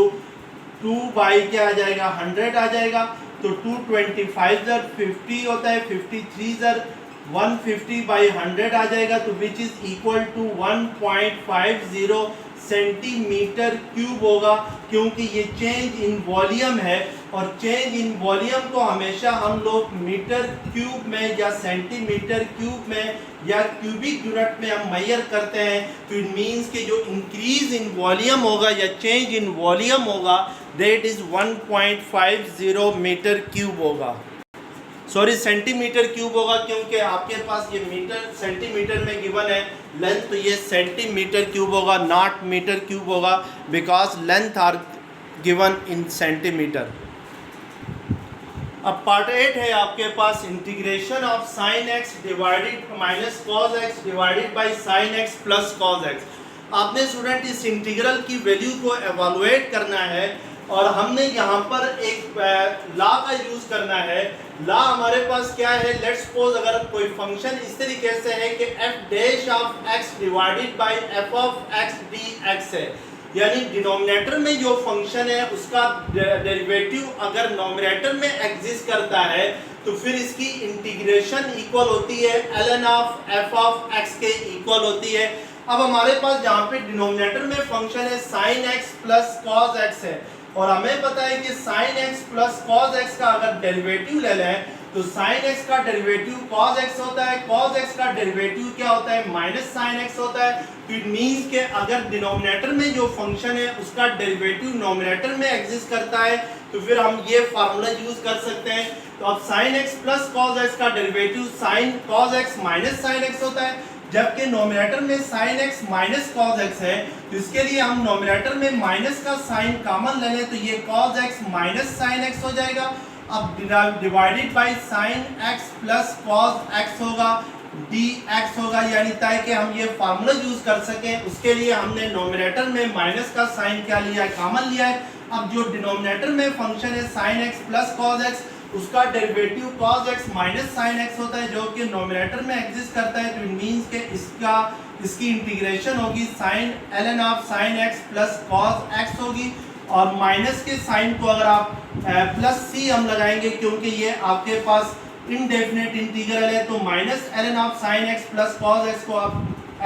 2 बाई क्या आ जाएगा 100 आ जाएगा, तो 225 जर 50 होता है, 53 जर 150 बाई 100 आ जाएगा, तो which is equal to 1.50 centimetre cube होगा, क्योंकि ये चेंज इन वॉल्यूम है और चेंज इन वॉल्यूम को हमेशा हम लोग मीटर क्यूब में या सेंटीमीटर क्यूब में या क्यूबिक यूनिट में हम मेजर करते हैं। तो इट मीन्स कि जो इंक्रीज इन वॉल्यूम होगा या चेंज इन वॉल्यूम होगा दैट इज 1.50 मीटर क्यूब होगा, सॉरी सेंटीमीटर क्यूब होगा, क्योंकि आपके पास ये मीटर सेंटीमीटर में गिवन है लेंथ, तो ये सेंटीमीटर क्यूब होगा नॉट मीटर क्यूब होगा, because length are given in centimetre. अब पार्ट 8 है आपके पास integration of sine x divided minus cos x divided by sine x plus cos x. आपने स्टूडेंट इस इंटीग्रल की वैल्यू को एवेलुएट करना है और हमने यहाँ पर एक लॉ का यूज करना है। लॉ हमारे पास क्या है, लेट्स सपोज अगर कोई फंक्शन इस तरीके से है कि f dash of x divided by f of x dx है, यानी डिनोमिनेटर में जो फंक्शन है उसका डेरिवेटिव अगर नोमिनेटर में एग्जिस्ट करता है तो फिर इसकी इंटीग्रेशन इक्वल होती है ln of f of x के इक्वल होती है। अब हमारे पास जहाँ पे डिनोमिनेटर में फंक्शन है sin x plus cos x है और हमें पता है कि sin x plus cos x का अगर डेरिवेटिव ले लें तो sin x का डेरिवेटिव cos x होता है, cos x का डेरिवेटिव क्या होता है माइनस sin x होता है। तो इट मीन्स कि अगर डिनोमिनेटर में जो फंक्शन है उसका डेरिवेटिव नोमिनेटर में एग्जिस्ट करता है तो फिर हम ये फार्मूला यूज कर सकते हैं। तो अब sin x plus cos x का derivative sin cos x minus sin x होता है, जबकि नोमिनेटर में sin x minus cos x है, तो इसके लिए हम नोमिनेटर में माइनस का साइन कॉमन ले लें तो ये cos x minus sin x हो जाएगा। अब divided by sin x plus cos x होगा, dx होगा, यानी ताकि हम ये फार्मूला यूज कर सकें उसके लिए हमने नोमिनेटर में माइनस का साइन क्या लिया है, कॉमन लिया है। अब जो डिनोमिनेटर में फंक्शन है sin x plus cos x उसका derivative cos x minus sin x होता है जो कि नोमिनेटर में एग्जिस्ट करता है। तो इट मींस के इसकी इंटीग्रेशन होगी sin ln of sin x plus cos x होगी और माइनस के साइन को अगर आप प्लस c हम लगाएंगे क्योंकि ये आपके पास इनडेफिनेट इंटीग्रल है, तो minus ln of sin x plus cos x को आप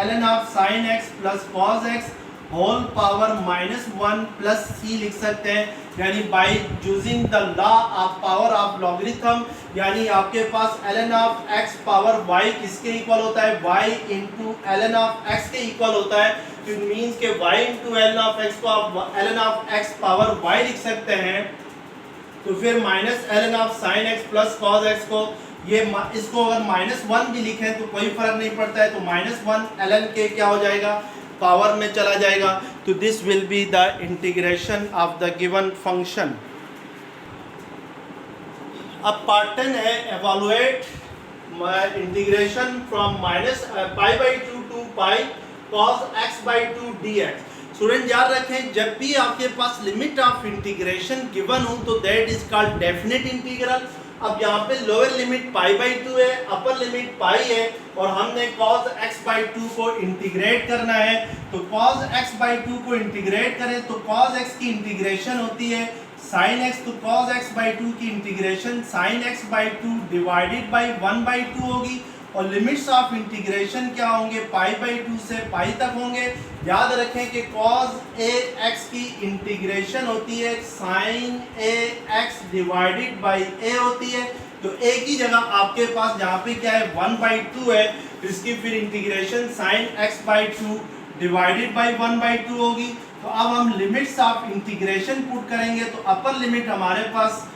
ln of sin x plus cos x whole power -1 plus c लिख सकते हैं, यानी by using the law of power of logarithm, यानी आपके पास ln of x power y किसके इक्वल होता है, y into ln of x के इक्वल होता है। तो इट मीन्स के y into ln of x को आप ln of x power y लिख सकते हैं। तो फिर minus ln of sin x plus cos x को ये इसको अगर -1 भी लिखें तो कोई फर्क नहीं पड़ता है, तो -1 ln के क्या हो जाएगा पावर में चला जाएगा। तो this will be the integration of the given function. अब पार्ट 10 है evaluate integration from minus π/2 to pi cos x/2 dx। Student याद रखें जब भी आपके पास लिमिट ऑफ इंटीग्रेशन गिवन हो तो that is called definite integral. अब यहाँ पे लोअर लिमिट π/2 है, अपर लिमिट पाई है और हमने cos x/2 को इंटीग्रेट करना है। तो cos x/2 को इंटीग्रेट करें तो cos x की इंटीग्रेशन होती है sin x, तो cos x/2 की integration sin x/2 divided by 1/2 होगी और लिमिट्स ऑफ इंटीग्रेशन क्या होंगे π/2 से पाई तक होंगे। याद रखें कि cos ax की इंटीग्रेशन होती है sin ax divided by a होती है, तो a की जगह आपके पास जहाँ पे क्या है 1/2 है, तो इसकी फिर integration sin x/2 divided by 1/2 होगी। तो अब हम लिमिट्स ऑफ इंटीग्रेशन पुट करेंगे तो अपर लिमिट हमारे पास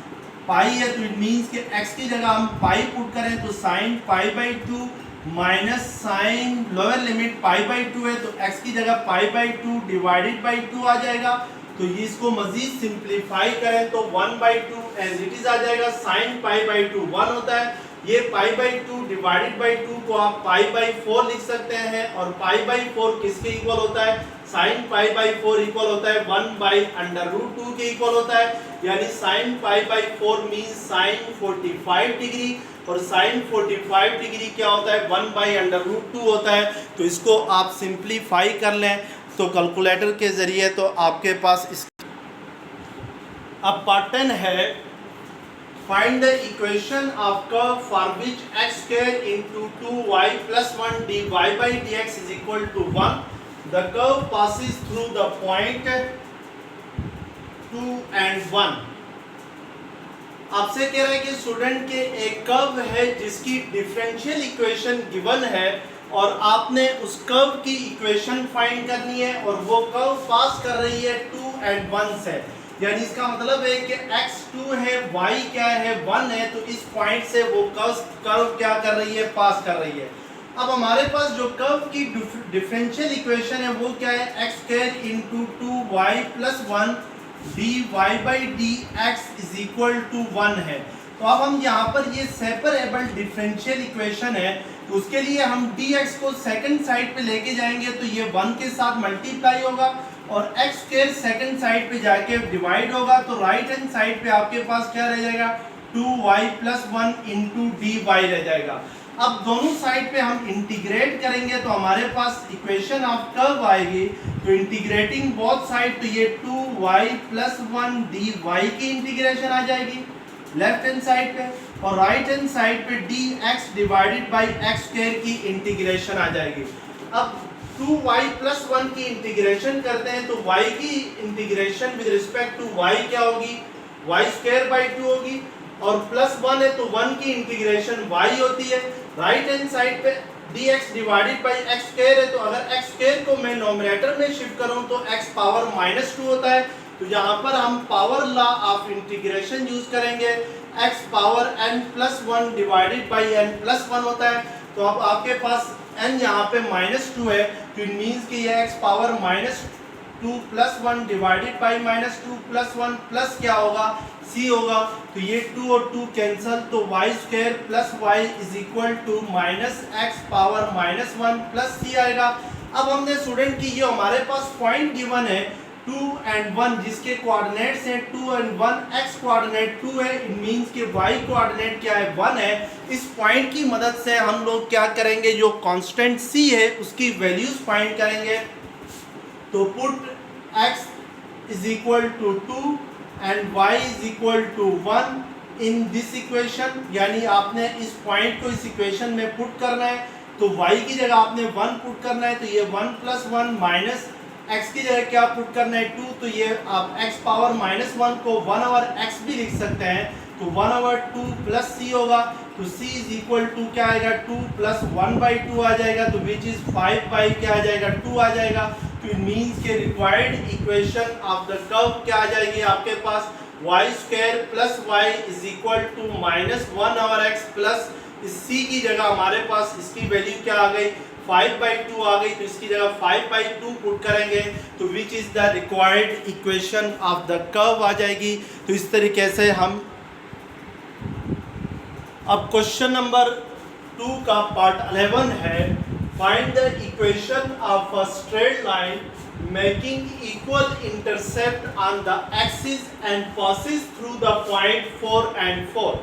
पाई है, तो इट मीन्स कि x की जगह हम पाई पुट करें तो sin π/2 minus sine lower limit pi by 2 है, तो x की जगह पाई बाई 2 डिवाइडेड बाई 2 आ जाएगा। तो ये इसको मजीद सिंप्लीफाई करें तो 1 बाई 2 एज इट इज आ जाएगा। साइन पाई बाई 2 1 होता है, ये पाई बाई 2 डिवाइडेड बाई 2 को आप पाई बाई 4 लिख सकते हैं, और पाई बाई 4 किसके इक्वल होता है? साइन पाई बाई 4 इक्वल होता है 1 बाई अंडर रूट 2 के इक्वल होता है। यानी sine pi by 4 means sign 45 degree, और साइन 45 डिग्री क्या होता है? 1 बाई अंडर रूट 2 होता है। तो इसको आप सिंप्लीफाई कर लें तो कैलकुलेटर के ज़रिए, तो आपके पास इस अब पार्ट 10 है, find the equation of curve for which x square into 2y plus 1 dy by dx is equal to 1। The curve passes through the point 2 and 1। आपसे कह रहा है कि स्टूडेंट के एक कर्व है जिसकी डिफरेंशियल इक्वेशन गिवन है, और आपने उस कर्व की इक्वेशन फाइंड करनी है, और वो कर्व पास कर रही है 2 and 1 से। यानी इसका मतलब है कि x 2 है, y क्या है? 1 है। तो इस पॉइंट से वो कर्व क्या कर रही है? पास कर रही है। अब हमारे पास जो कर्व की डिफरेंशियल इक्वेशन है वो क्या है? X square into 2y plus 1 dy by dx is equal to 1 है। तो अब हम यहाँ पर ये सेपरेबल डिफरेंशियल इक्वेशन है, तो उसके लिए हम dx को सेकंड साइड पे लेके जाएंगे, तो ये 1 के साथ मल्टीप्लाई होगा, और x स्क्वायर सेकंड साइड पे जाके डिवाइड होगा। तो राइट हैंड साइड पे आपके पास क्या रह जाएगा? 2y प्लस 1 इंटू dy रह जाएगा। अब दोनों साइड पे हम इंटीग्रेट करेंगे तो हमारे पास इक्वेशन ऑफ कर्व आएगी। तो इंटीग्रेटिंग बोथ साइड, तो ये 2y प्लस 1 dy की इंटीग्रेशन आ जाएगी लेफ्ट हैंड साइड पे, और राइट हैंड साइड पे dx divided by x square की इंटीग्रेशन आ जाएगी। अब 2y प्लस 1 की इंटीग्रेशन करते हैं, तो y की integration with respect to y क्या होगी? y स्क्वायर बाई 2 होगी, और प्लस 1 है तो 1 की इंटीग्रेशन y होती है। राइट हैंड साइड पे dx divided by x square है, तो अगर एक्स स्क्वायर को मैं नोमिनेटर में शिफ्ट करूं तो x पावर -2 होता है। तो यहाँ पर हम power law of integration use करेंगे, x power n plus 1 divided by n plus 1 होता है। तो अब आपके पास n यहाँ पे -2 है, तो इट मीन्स कि ये x power -2 plus 1 divided by -2 plus 1 plus क्या होगा? c होगा। तो ये 2 और 2 कैंसल, तो y square plus y is equal to minus x power -1 plus c आएगा। अब हमने स्टूडेंट की ये हमारे पास पॉइंट गिवन है 2 and 1, जिसके कोऑर्डिनेट्स हैं 2 and 1, x कोऑर्डिनेट 2 है, इट मींस कि y कोऑर्डिनेट क्या है? 1 है। इस पॉइंट की मदद से हम लोग क्या करेंगे? जो कांस्टेंट c है उसकी वैल्यूज फाइंड करेंगे। तो put x is equal to 2 and y is equal to 1 in this equation, यानी आपने इस पॉइंट को इस इक्वेशन में पुट करना है। तो y की जगह आपने 1 पुट करना है, तो ये 1 प्लस 1 माइनस x की जगह क्या पुट करना है? 2, तो ये आप x पावर -1 को 1 ओवर x भी लिख सकते हैं, तो 1 ओवर 2 प्लस c होगा। तो c इज इक्वल टू क्या आएगा? 2 प्लस 1 बाई 2 आ जाएगा, तो विच इज 5 बाई क्या आ जाएगा? 2 आ जाएगा। तो इट मीन्स के required equation of the curve क्या आ जाएगी आपके पास? y square plus y is equal to -1 over x plus c की जगह हमारे पास इसकी वैल्यू क्या आ गई? 5/2 आ गई, तो इसकी जगह 5/2 पुट करेंगे, तो which is the required equation of the curve आ जाएगी। तो इस तरीके से हम अब क्वेश्चन नंबर 2 का पार्ट 11 है, find the equation of a straight line making equal intercept on the axis and passes through the point 4 and 4।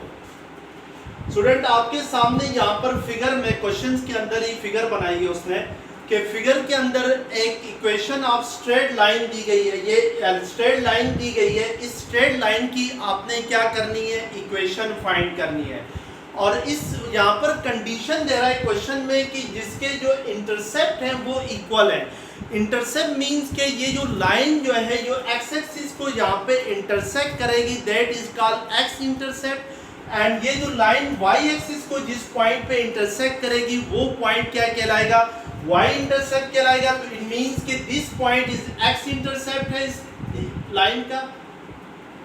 Student आपके सामने यहाँ पर फिगर में क्वेश्चंस के अंदर ही फिगर बनाई है उसने, कि फिगर के अंदर एक इक्वेशन ऑफ स्ट्रेट लाइन दी गई है, ये स्ट्रेट लाइन दी गई है। इस स्ट्रेट लाइन की आपने क्या करनी है? इक्वेशन फाइंड करनी है। और इस यहाँ पर कंडीशन दे रहा है क्वेश्चन में कि जिसके जो इंटरसेप्ट हैं वो इक्वल है। इंटरसेप्ट मींस के ये जो लाइन जो है जो एक्स एक्सिस को यहाँ पे इंटरसेक्ट करेगी, that is called x intercept. And ये जो लाइन वाई एक्सिस को जिस पॉइंट पे इंटरसेक्ट करेगी वो पॉइंट क्या कहलाएगा? वाई इंटरसेप्ट कहलाएगा। तो इट मींस कि this point is x intercept है इस लाइन का,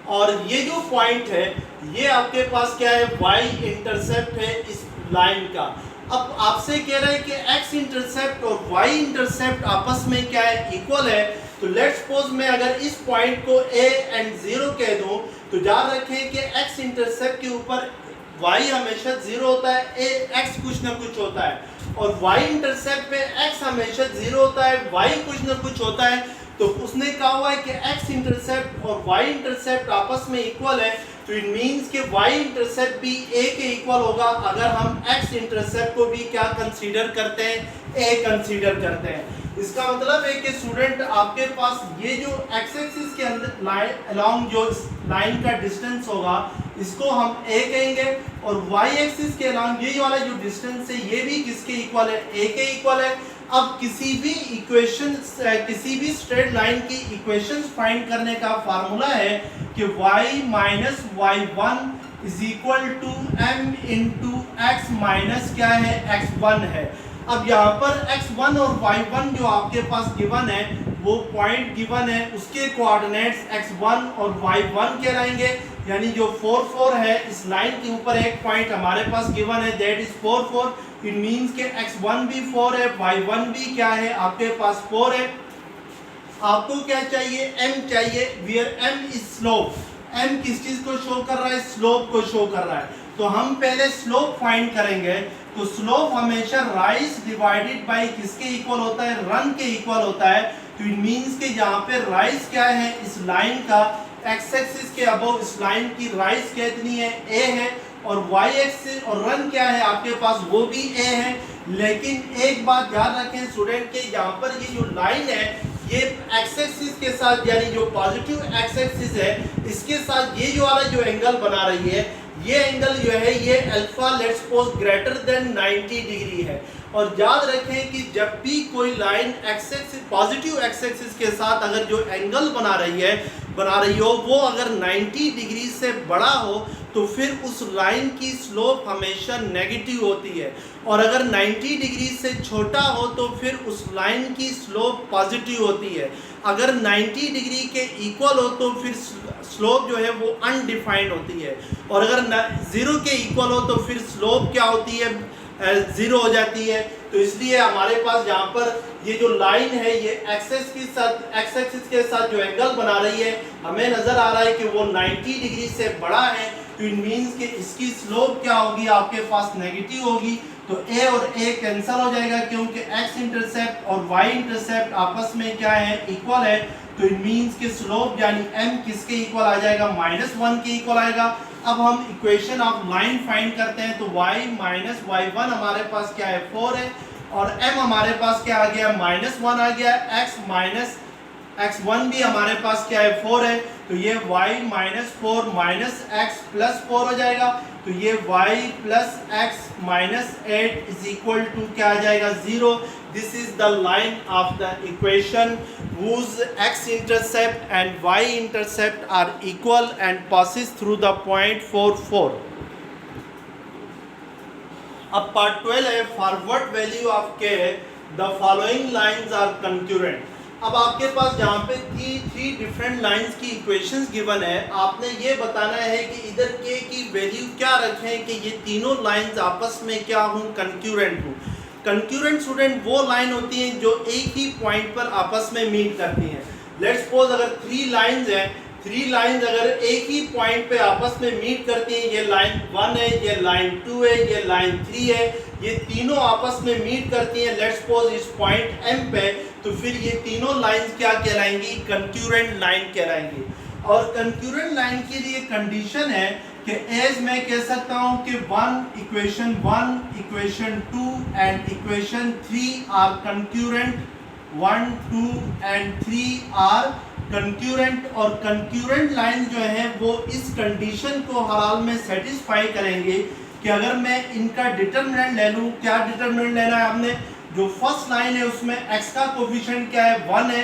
और ये जो पॉइंट है ये आपके पास क्या है? वाई इंटरसेप्ट है इस लाइन का। अब आपसे कह रहा है कि x इंटरसेप्ट और y इंटरसेप्ट आपस में क्या है, इक्वल है। तो लेट्स सपोज मैं अगर इस पॉइंट को a एंड 0 कह दूं तो याद रखें कि x इंटरसेप्ट के ऊपर y हमेशा 0 होता है, x कुछ ना कुछ होता है, और y इंटरसेप्ट पे x हमेशा 0 होता है, y कुछ ना कुछ होता है। तो उसने कहा हुआ है कि x इंटरसेप्ट और y इंटरसेप्ट आपस में इक्वल है, तो इट मींस कि y इंटरसेप्ट भी a के इक्वल होगा अगर हम x इंटरसेप्ट को भी क्या कंसीडर करते हैं, a कंसीडर करते हैं। इसका मतलब है कि स्टूडेंट आपके पास ये जो x एक्सिस के अंदर लाइन अलोंग जो लाइन का डिस्टेंस होगा इसको हम a कहेंगे, और y एक्सिस के अलोंग ये वाला जो डिस्टेंस है ये भी किसके इक्वल है, a के इक्वल है। अब किसी भी इक्वेशन, किसी भी स्ट्रेट लाइन की इक्वेशंस फाइंड करने का फार्मूला है कि y minus y1 is equal to m into x minus क्या है, x1 है। अब यहाँ पर x1 और y1 जो आपके पास गिवन है वो पॉइंट गिवन है, उसके कोऑर्डिनेट्स x1 और y1 कहलाएंगे, यानी जो 4 4 है इस लाइन के ऊपर एक पॉइंट हमारे पास गिवन है, दैट इज 4 4। इट मींस के x1 भी 4 है, y1 भी क्या है आपके पास 4 है। आपको क्या चाहिए, m चाहिए, where m is slope. m किस चीज को शो कर रहा है, स्लोप को शो कर रहा है। तो हम पहले स्लोप फाइंड करेंगे। तो स्लोप हमेशा राइज डिवाइडेड बाय किसके इक्वल होता है, रन के इक्वल होता है। तो इट मींस के यहाँ पे राइज क्या है इस लाइन का, x एक्सिस के अबव इस लाइन की राइज कितनी है, a है, और y एक्सिस और रन क्या है आपके पास, वो भी a है। लेकिन एक बात याद रखें स्टूडेंट के, यहाँ पर ये जो लाइन है ये x एक्सिस के साथ, यानी जो पॉजिटिव x एक्सिस है इसके साथ ये जो वाला जो एंगल बना रही है, ये एंगल जो है ये alpha let's suppose greater than 90 degree है। और याद रखें कि जब भी कोई line x axis positive x axis के साथ अगर जो एंगल बना रही हो वो अगर 90 डिग्री से बड़ा हो तो फिर उस लाइन की स्लोप हमेशा नेगेटिव होती है, और अगर 90 डिग्री से छोटा हो तो फिर उस लाइन की स्लोप पॉजिटिव होती है। अगर 90 डिग्री के इक्वल हो तो फिर स्लोप जो है वो अनडिफाइंड होती है, और अगर 0 के इक्वल हो तो फिर स्लोप क्या होती है, 0 हो जाती है। तो इसलिए हमारे पास यहाँ पर ये जो लाइन है ये x एक्सिस के साथ जो एंगल बना रही है हमें नजर आ रहा है कि वो 90 डिग्री से बड़ा है। तो इट मींस कि इसकी स्लोप क्या होगी आपके पास, नेगेटिव होगी। तो a और a कैंसिल हो जाएगा क्योंकि x इंटरसेप्ट और y इंटरसेप्ट आपस में क्या है, इक्वल है। तो इट मींस कि स्लोप यानी m किसके इक्वल आ जाएगा, -1 के इक्वल आएगा। अब हम इक्वेशन ऑफ लाइन फाइंड करते हैं। तो y माइनस y1 हमारे पास क्या है, 4 है, और m हमारे पास क्या आ गया, -1 आ गया, x माइनस x1 भी हमारे पास क्या है, 4 है। तो ये y minus 4 minus x plus 4 हो जाएगा। तो ये y plus x minus 8 is equal to क्या आ जाएगा, 0। This is the line of the equation whose x intercept and y intercept are equal and passes through the point 4 4। अब part 12 है, forward value of k, the following lines are concurrent. अब आपके पास जहाँ पे 3 डिफरेंट लाइंस की equations given है, आपने ये बताना है कि इधर k की वैल्यू क्या रखें कि ये तीनों लाइंस आपस में क्या हों, कंकरेंट हों। कंकरेंट स्टूडेंट वो लाइन होती हैं जो एक ही पॉइंट पर आपस में मीट करती हैं। लेट्स सपोज अगर 3 लाइंस हैं, 3 लाइंस अगर एक ही पॉइंट पे आपस में मीट करती हैं, ये लाइन 1 है, ये लाइन 2 है, ये लाइन 3 है, ये तीनों आपस में मीट करती हैं लेट्स सपोज इस पॉइंट M पे, तो फिर ये तीनों लाइंस क्या कहलाएंगी, कंकरेंट लाइन कहलाएंगी। और कंकरेंट लाइन के लिए कंडीशन है कि एज मैं कह सकता हूं कि equation 1, equation 2 and equation 3 are concurrent, 1, 2 and 3 are concurrent. और कंकरेंट लाइन जो है वो इस कंडीशन को हर हाल में सेटिस्फाई करेंगे कि अगर मैं इनका डिटरमिनेंट ले लूँ, क्या डिटरमिनेंट लेना है हमने, जो फर्स्ट लाइन है उसमें x का कोफिशिएंट क्या है, 1 है,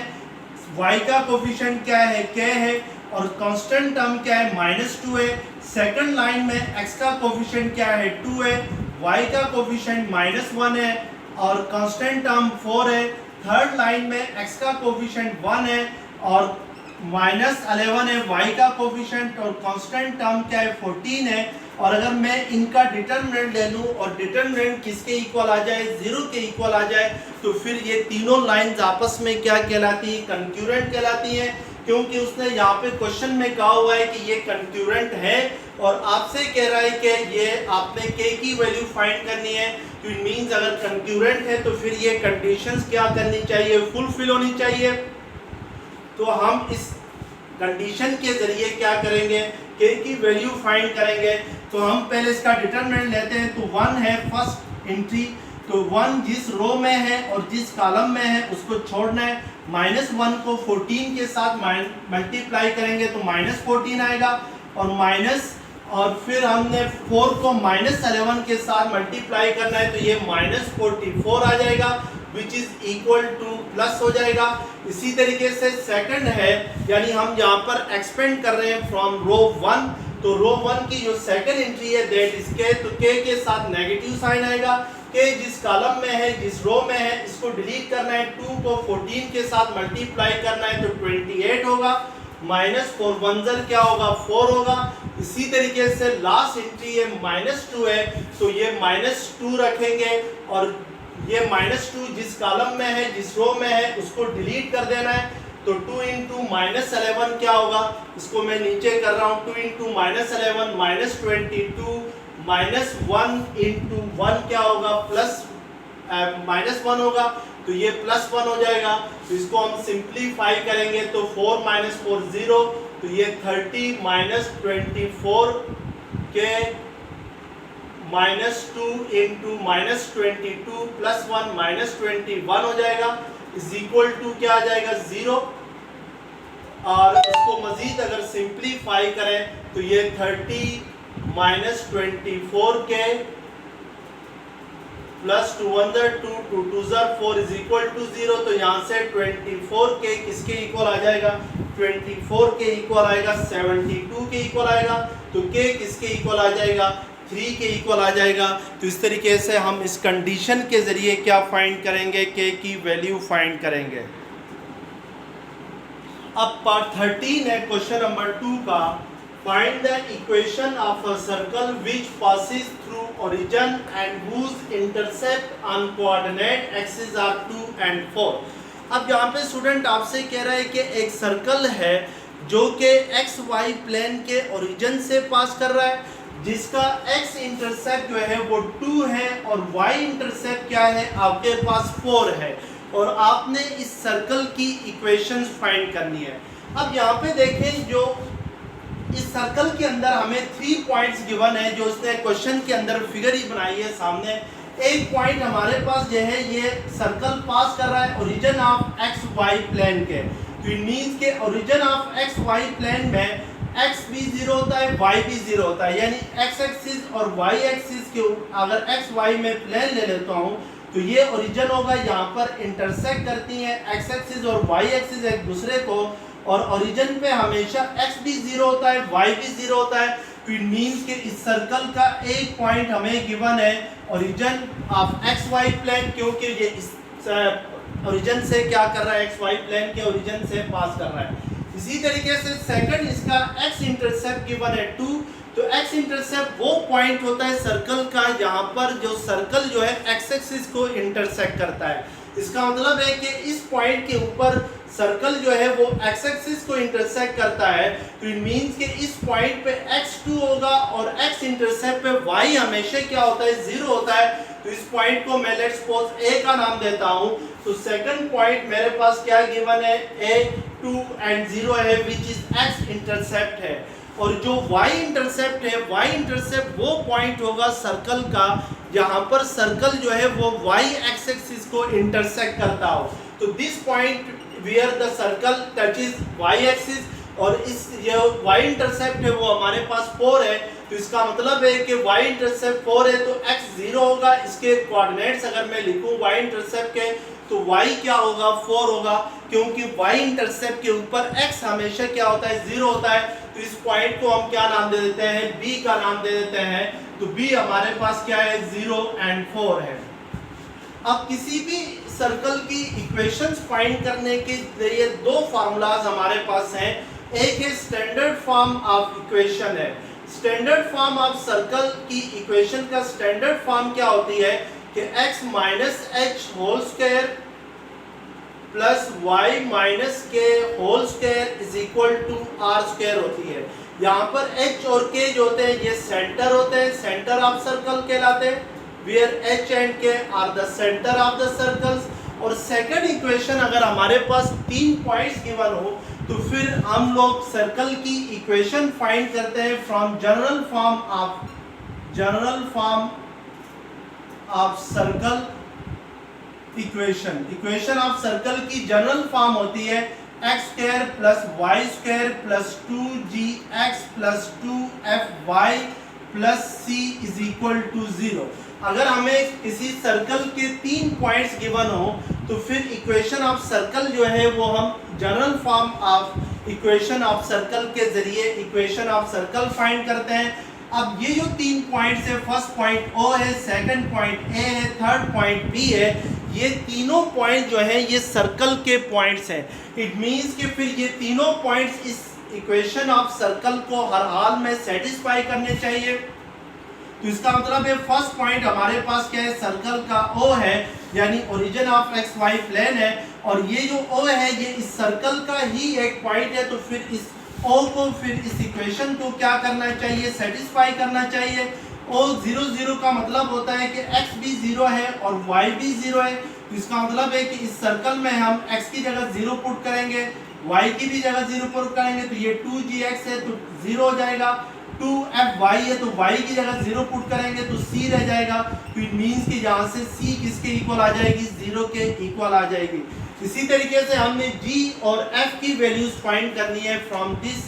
y का कोफिशिएंट क्या है, k है, और कांस्टेंट टर्म क्या है, -2 है। सेकंड लाइन में x का कोफिशिएंट क्या है, 2 है, y का कोफिशिएंट -1 है, और कांस्टेंट टर्म 4 है। थर्ड लाइन में x का कोफिशिएंट 1 है और -11 है, y का कोफिशिएंट और कांस्टेंट टर्म क्या है, 14 है। और अगर मैं इनका डिटरमिनेंट ले लूँ और डिटरमिनेंट किसके इक्वल आ जाए, 0 के इक्वल आ जाए, तो फिर ये तीनों लाइंस आपस में क्या कहलाती है, कंक्यूरेंट कहलाती हैं, क्योंकि उसने यहाँ पे क्वेश्चन में कहा हुआ है कि ये कंक्यूरेंट है और आपसे कह रहा है कि ये आपने k की वैल्यू फाइंड करनी है। तो इट मींस अगर कंक्यूरेंट है तो फिर ये कंडीशंस क्या करनी चाहिए, फुलफिल होनी चाहिए। तो हम इस कंडीशन के जरिए क्या करेंगे, k की वैल्यू फाइंड करेंगे। तो हम पहले इसका डिटरमिनेंट लेते हैं। तो 1 है फर्स्ट एंट्री, तो 1 जिस रो में है और जिस कॉलम में है उसको छोड़ना है। -1 को 14 के साथ मल्टीप्लाई करेंगे तो -14 आएगा, और फिर हमने 4 को -11 के साथ मल्टीप्लाई करना है तो ये -44 आ जाएगा, विच इज इक्वल टू प्लस हो जाएगा। इसी तरीके से सेकंड है, यानी हम यहाँ पर एक्सपेंड कर रहे हैं फ्रॉम रो 1, तो रो 1 की जो सेकंड एंट्री है दैट इज k, तो k के साथ नेगेटिव साइन आएगा। k जिस कॉलम में है, जिस रो में है, इसको डिलीट करना है। 2 को 14 के साथ मल्टीप्लाई करना है तो 28 होगा, -4 1 ज़र क्या होगा, 4 होगा। इसी तरीके से लास्ट एंट्री है -2 है, तो ये -2 रखेंगे और ये -2 जिस कॉलम में है, जिस रो में है, उसको डिलीट कर देना है। तो 2 इंटू -11 क्या होगा, इसको मैं नीचे कर रहा हूँ, 2 इंटू -11 -22, -1 इंटू 1 क्या होगा, -1 होगा, तो ये +1 हो जाएगा। तो इसको हम सिंप्लीफाई करेंगे तो 4 - 4 0, तो ये 30 - 24 के -2 इंटू -22 +1 -21 हो जाएगा, इज इक्वल टू क्या आ जाएगा, 0। और इसको मजीद अगर सिंप्लीफाई करें तो ये 30 - 24 के +2 1 ज़र 2 2 2 ज़र 4 इज इक्वल टू 0। तो यहाँ से 24 के किसके इक्वल आ जाएगा, 24 के इक्वल आएगा, 72 के इक्वल आएगा। तो k किसके इक्वल आ जाएगा, 3 के इक्वल आ जाएगा। तो इस तरीके से हम इस कंडीशन के ज़रिए क्या फाइंड करेंगे, k की वैल्यू फाइंड करेंगे। अब पार्ट 13 है क्वेश्चन नंबर 2 का, find the equation of a circle which passes through origin and whose intercept on coordinate axis are 2 and 4। अब यहाँ पे स्टूडेंट आपसे कह रहा है कि एक सर्कल है जो कि एक्स वाई प्लेन के ओरिजिन से पास कर रहा है, जिसका x इंटरसेप्ट जो है वो 2 है और y इंटरसेप्ट क्या है, आपके पास 4 है, और आपने इस सर्कल की इक्वेशंस फाइंड करनी है। अब यहाँ पे देखें, जो इस सर्कल के अंदर हमें 3 पॉइंट्स गिवन है, जो उसने क्वेश्चन के अंदर फिगर ही बनाई है सामने। एक पॉइंट हमारे पास जो है ये सर्कल पास कर रहा है origin of x y plane के, तो इट मींस के origin of x y plane में x भी 0 होता है, y भी 0 होता है, यानी x एक्सिस और y एक्सिस के अगर x y में प्लेन ले लेता हूँ तो ये ओरिजिन होगा, यहाँ पर इंटरसेक्ट करती हैं x एक्सिस और y एक्सिस एक दूसरे को, और ओरिजिन पे हमेशा x भी 0 होता है, y भी 0 होता है। तो इट मींस कि इस सर्कल का एक पॉइंट हमें गिवन है origin of x y plane, क्योंकि ये इस ओरिजिन से क्या कर रहा है, एक्स वाई प्लेन के ओरिजिन से पास कर रहा है। इसी तरीके से सेकंड इसका x इंटरसेप्ट गिवन है 2, तो x इंटरसेप्ट वो पॉइंट होता है सर्कल का जहां पर जो सर्कल जो है x एक्सिस को इंटरसेक्ट करता है। इसका मतलब है कि इस पॉइंट के ऊपर सर्कल जो है वो x एक्सिस को इंटरसेक्ट करता है, तो इट मींस कि इस पॉइंट पे x2 होगा और x इंटरसेप्ट पे y हमेशा क्या होता है, 0 होता है। तो इस पॉइंट को मैं लेट्स सपोज a का नाम देता हूं। तो सेकंड पॉइंट मेरे पास क्या गिवन है, a 2 and 0 है, विच इज x इंटरसेप्ट है, और जो y इंटरसेप्ट है, y इंटरसेप्ट वो पॉइंट होगा सर्कल का जहां पर सर्कल जो है वो y एक्सिस को इंटरसेक्ट करता हो। तो this point where the circle touches y axis, और इस जो y इंटरसेप्ट है वो हमारे पास 4 है, तो इसका मतलब है कि y इंटरसेप्ट 4 है तो x 0 होगा। इसके कोऑर्डिनेट्स अगर मैं लिखूं y इंटरसेप्ट के, तो y क्या होगा, 4 होगा, क्योंकि y इंटरसेप्ट के ऊपर x हमेशा क्या होता है, 0 होता है। तो इस पॉइंट को हम क्या नाम दे देते हैं, b का नाम दे देते हैं। तो b हमारे पास क्या है, 0 and 4 है। अब किसी भी सर्कल की इक्वेशंस फाइंड करने के लिए दो फार्मूलाज हमारे पास हैं। एक है स्टैंडर्ड फॉर्म ऑफ इक्वेशन है। स्टैंडर्ड फॉर्म ऑफ सर्कल की इक्वेशन का स्टैंडर्ड फॉर्म क्या होती है कि x minus H whole square plus Y minus K whole square is equal to R square होती है। यहाँ पर h और k जो होते हैं ये सेंटर होते हैं, सेंटर ऑफ सर्कल कहलाते हैं, where h and k are the centre of the circles. और सेकंड इक्वेशन अगर हमारे पास 3 पॉइंट्स गिवन हो तो फिर हम लोग सर्कल की इक्वेशन फाइंड करते हैं from general form of circle equation of circle की जनरल फॉर्म होती है x square plus y square plus 2gx plus 2fy plus c is equal to 0। अगर हमें किसी सर्कल के 3 पॉइंट्स गिवन हो तो फिर इक्वेशन ऑफ सर्कल जो है वो हम general form of equation of circle के जरिए इक्वेशन ऑफ सर्कल फाइंड करते हैं। अब ये जो 3 पॉइंट्स है, फर्स्ट पॉइंट O है, सेकंड पॉइंट A है, थर्ड पॉइंट B है, ये तीनों पॉइंट जो है ये सर्कल के पॉइंट्स हैं। इट मींस कि फिर ये तीनों पॉइंट्स इस इक्वेशन ऑफ सर्कल को हर हाल में सेटिस्फाई करने चाहिए। तो इसका मतलब है फर्स्ट पॉइंट हमारे पास क्या है, सर्कल का O है, यानी origin of x y plane है, और ये जो O है ये इस सर्कल का ही एक पॉइंट है। तो फिर इस O को फिर इस इक्वेशन को क्या करना चाहिए, सेटिस्फाई करना चाहिए। O 0 0 का मतलब होता है कि x भी 0 है और y भी 0 है। तो इसका मतलब है कि इस सर्कल में हम x की जगह 0 पुट करेंगे, y की भी जगह 0 पुट करेंगे, तो ये 2gx है तो 0 हो जाएगा, 2fy है तो y की जगह 0 पुट करेंगे तो c रह जाएगा। तो इट मींस कि यहाँ से c किसके इक्वल आ जाएगी, 0 के इक्वल आ जाएगी। इसी तरीके से हमने g और f की वैल्यूज फाइंड करनी है फ्रॉम दिस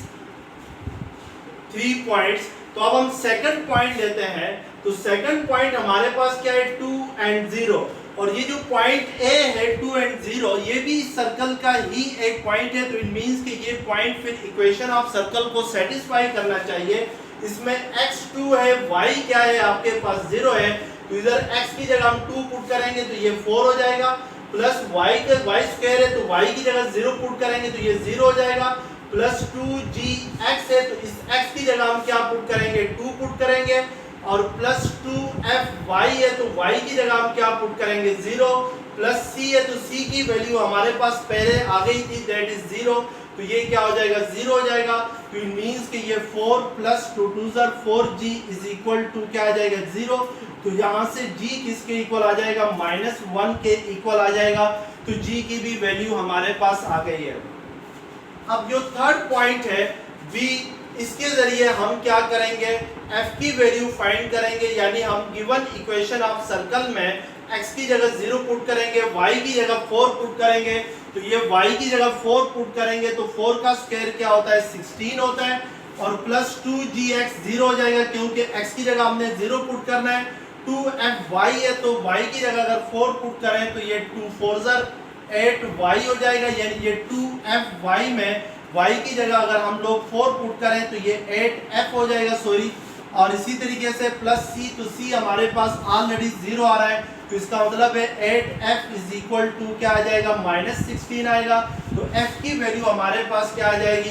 3 पॉइंट्स। तो अब हम सेकंड पॉइंट लेते हैं। तो सेकंड पॉइंट हमारे पास क्या है, 2 and 0, और ये जो पॉइंट A है 2 and 0 ये भी सर्कल का ही एक पॉइंट है। तो इट मींस कि ये पॉइंट फिर इक्वेशन ऑफ सर्कल को सेटिस्फाई करना चाहिए। इसमें x2 है, y क्या है आपके पास 0 है, तो इधर x की जगह हम 2 पुट करेंगे तो ये 4 हो जाएगा, प्लस y स्क्वायर है तो y की जगह 0 पुट करेंगे तो ये 0 हो जाएगा, प्लस 2gx है तो इस x की जगह हम क्या पुट करेंगे, 2 पुट करेंगे, और प्लस 2fy है तो y की जगह हम क्या पुट करेंगे, 0, प्लस c है तो c की वैल्यू हमारे पास पहले आ गई थी, दैट इज 0, तो ये क्या हो जाएगा, 0 हो जाएगा। तो इट मींस कि ये 4 plus 2 2 4g is equal to क्या आ जाएगा, 0। तो यहाँ से g किसके इक्वल आ जाएगा, -1 के इक्वल आ जाएगा। तो g की भी वैल्यू हमारे पास आ गई है। अब जो थर्ड पॉइंट है b, इसके जरिए हम क्या करेंगे, f की वैल्यू फाइंड करेंगे, यानी हम गिवन इक्वेशन ऑफ सर्कल में x की जगह 0 पुट करेंगे, y की जगह 4 पुट करेंगे, तो ये y की जगह 4 पुट करेंगे तो 4 का स्क्वायर क्या होता है, 16 होता है, और प्लस 2gx 0 हो जाएगा क्योंकि x की जगह हमने 0 पुट करना है, 2fy है तो y की जगह अगर 4 पुट करें तो ये 2 4 8y हो जाएगा, यानी ये 2fy में y की जगह अगर हम लोग 4 पुट करें तो ये 8f हो जाएगा, सॉरी। और इसी तरीके से प्लस c, तो c हमारे पास ऑलरेडी 0 आ रहा है, तो इसका मतलब है 8f इज इक्वल टू क्या आ जाएगा, -16 आएगा। तो f की वैल्यू हमारे पास क्या आ जाएगी,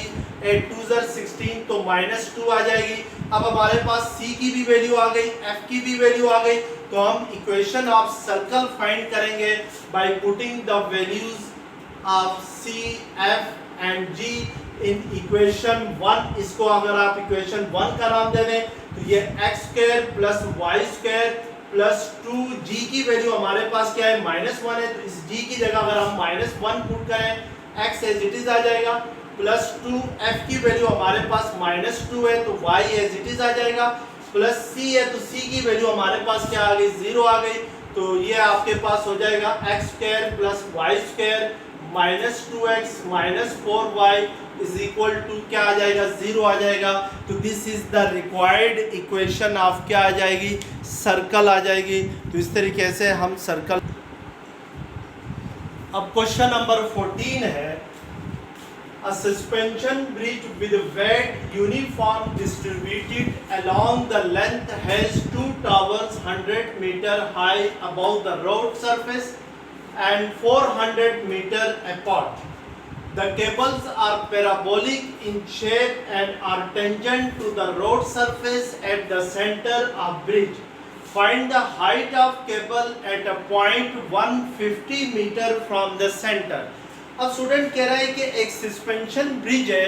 8 2 16, तो -2 आ जाएगी। अब हमारे पास c की भी वैल्यू आ गई, f की भी वैल्यू आ गई, तो हम इक्वेशन ऑफ सर्कल फाइंड करेंगे by putting the values of c, f and g in equation 1। इसको अगर आप इक्वेशन 1 का नाम दे दें तो ये x² plus y² plus 2g की वैल्यू हमारे पास क्या है, -1 है, तो इस g की जगह अगर हम -1 पुट करें, x एज इट इज आ जाएगा, प्लस 2f की वैल्यू हमारे पास -2 है तो y एज इट इज आ जाएगा, प्लस c है तो c की वैल्यू हमारे पास क्या आ गई, 0 आ गई, तो ये आपके पास हो जाएगा x² plus y² -2x -4y is equal to क्या आ जाएगा, 0 आ जाएगा। तो this is the required equation of क्या आ जाएगी, सर्कल आ जाएगी। तो इस तरीके से हम सर्कल। अब क्वेश्चन नंबर 14 है, a suspension bridge with weight uniform distributed along the length has two towers 100 meter high above the road surface and 400 meter apart. The cables are parabolic in shape and are tangent to the road surface at the center of bridge. Find the height of cable at a point 150 meter from the center. अब student कह रहा है कि एक suspension bridge है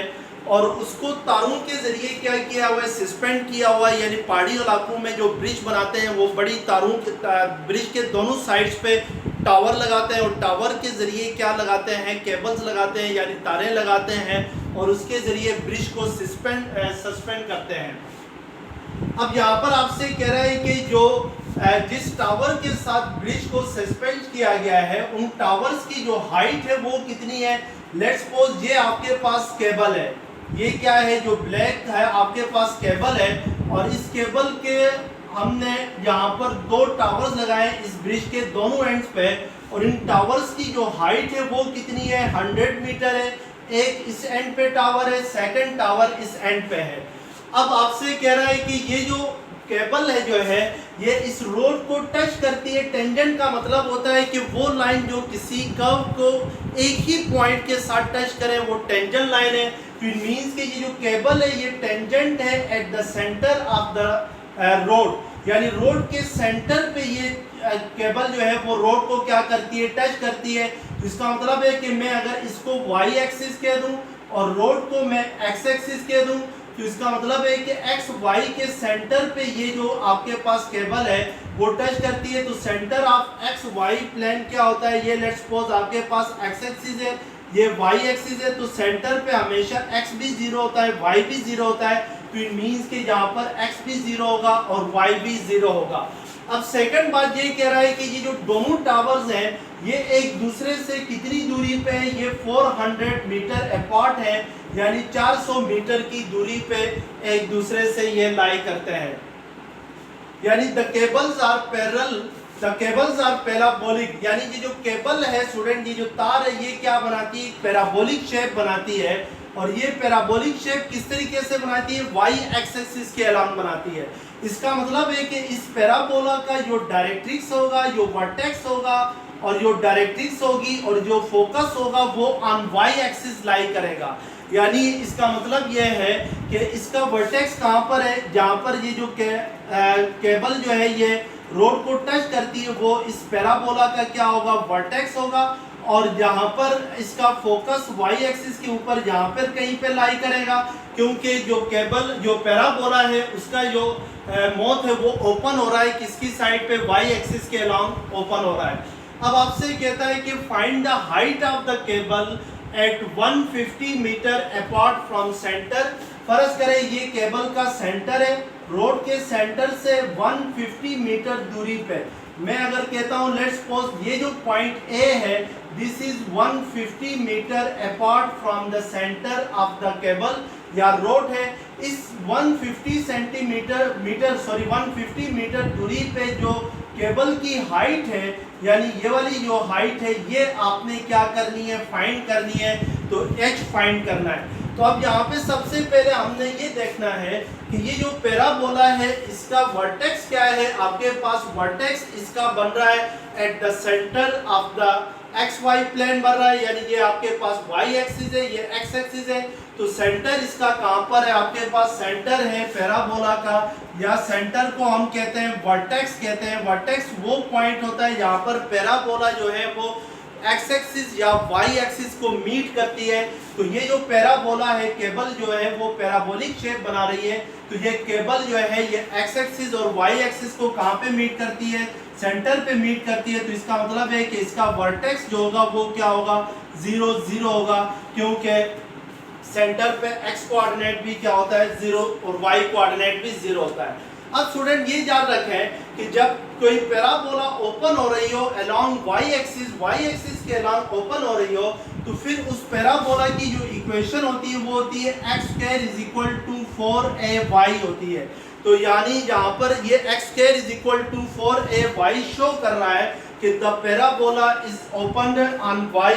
और उसको तारों के जरिए क्या किया हुआ है, सस्पेंड किया हुआ है। यानी पहाड़ी इलाकों में जो ब्रिज बनाते हैं वो बड़ी तारों के ब्रिज के दोनों साइड्स पे टावर लगाते हैं और टावर के ज़रिए क्या लगाते हैं, केबल्स लगाते हैं यानी तारें लगाते हैं और उसके ज़रिए ब्रिज को सस्पेंड करते हैं। अब यहाँ पर आपसे कह रहा है कि जो जिस टावर के साथ ब्रिज को सस्पेंड किया गया है उन टावर्स की जो हाइट है वो कितनी है। लेट्स सपोज ये आपके पास केबल है, ये क्या है जो ब्लैक है आपके पास केबल है और इस केबल के हमने यहाँ पर दो टावर्स लगाए इस ब्रिज के दोनों एंड्स पे और इन टावर्स की जो हाइट है वो कितनी है, 100 मीटर है। एक इस एंड पे टावर है, सेकंड टावर इस एंड पे है। अब आपसे कह रहा है कि ये जो केबल है जो है ये इस रोड को टच करती है। टेंजेंट का मतलब होता है कि वो लाइन जो किसी कर्व को एक ही पॉइंट के साथ टच करे वो टेंजेंट लाइन है। तो इट मींस कि ये जो केबल है ये टेंजेंट है at the centre of the road, यानी रोड के सेंटर पे ये केबल जो है वो रोड को क्या करती है, टच करती है। तो इसका मतलब है कि मैं अगर इसको y एक्सिस कह दूं और रोड को मैं x एक्सिस कह दूं तो इसका मतलब है कि एक्स वाई के सेंटर पे ये जो आपके पास केबल है वो टच करती है। तो centre of x y plane क्या होता है, ये लेट्स सपोज आपके पास एक्स एक्सिस है, ये वाई एक्सिस है, तो सेंटर पे हमेशा एक्स भी 0 होता है, वाई भी 0 होता है। तो इट मींस कि यहाँ पर एक्स भी 0 होगा और वाई भी 0 होगा। अब सेकंड बात ये कह रहा है कि ये जो दोनों टावर्स हैं ये एक दूसरे से कितनी दूरी पे है, ये 400 मीटर अपार्ट है, यानी 400 मीटर की दूरी पे एक दूसरे से ये लाई करते हैं। यानी the cables are parallel, the cables are parabolic, यानी ये जो केबल है स्टूडेंट, ये जो तार है ये क्या बनाती है, पैराबोलिक शेप बनाती है। और ये पैराबोलिक शेप किस तरीके से बनाती है, वाई एक्सिस के अलांग बनाती है। इसका मतलब है कि इस पैराबोला का जो डायरेक्ट्रिक्स होगा, जो वर्टेक्स होगा और जो डायरेक्ट्रिक्स होगी और जो फोकस होगा वो ऑन वाई एक्सिस लाई करेगा। यानी इसका मतलब यह है कि इसका वर्टेक्स कहाँ पर है, जहाँ पर ये जो केबल जो है ये रोड को टच करती है वो इस पैराबोला का क्या होगा, वर्टेक्स होगा। और जहाँ पर इसका फोकस वाई एक्सिस के ऊपर यहाँ पर कहीं पे लाई करेगा, क्योंकि जो केबल जो पैराबोला है उसका जो माउथ है वो ओपन हो रहा है, किसकी साइड पे, वाई एक्सिस के अलॉन्ग ओपन हो रहा है। अब आपसे कहता है कि find the height of the cable at 150 metre apart from centre. फर्ज करें ये केबल का सेंटर है, रोड के सेंटर से 150 मीटर दूरी पे। मैं अगर कहता हूँ लेट्स सपोज ये जो पॉइंट ए है this is 150 metre apart from the centre of the cable या रोड है। इस 150 मीटर दूरी पे जो केबल की हाइट है, यानी ये वाली जो हाइट है ये आपने क्या करनी है, फाइंड करनी है। तो h फाइंड करना है। तो अब यहाँ पे सबसे पहले हमने ये देखना है कि ये जो पैराबोला है इसका वर्टेक्स क्या है। आपके पास वर्टेक्स इसका बन रहा है at the centre of the x y plane बन रहा है, यानी ये आपके पास वाई एक्सिस है, ये एक्स एक्सिस है। तो सेंटर इसका कहाँ पर है, आपके पास सेंटर है पैराबोला का, या सेंटर को हम कहते हैं वर्टेक्स कहते हैं। वर्टेक्स वो पॉइंट होता है जहाँ पर पैराबोला जो है वो एक्स एक्सिस या वाई एक्सिस को मीट करती है। तो ये जो पैराबोला है, केबल जो है वो पैराबोलिक शेप बना रही है। तो ये केबल जो है ये एक्स एक्सिस और वाई एक्सिस को कहाँ पे मीट करती है, सेंटर पे मीट करती है। तो इसका मतलब है कि इसका वर्टेक्स जो होगा वो क्या होगा, 0 0 होगा, क्योंकि सेंटर पे एक्स कोऑर्डिनेट भी क्या होता है 0 और वाई कोऑर्डिनेट भी 0 होता है। अब स्टूडेंट ये याद रखें कि जब कोई पैराबोला ओपन हो रही हो अलोंग वाई एक्सिस के अलोंग ओपन हो रही हो, तो फिर उस पैराबोला की जो इक्वेशन होती है वो होती है x² = 4ay होती है। तो यानी जहाँ पर ये x² = 4ay शो कर रहा है कि the parabola is open on y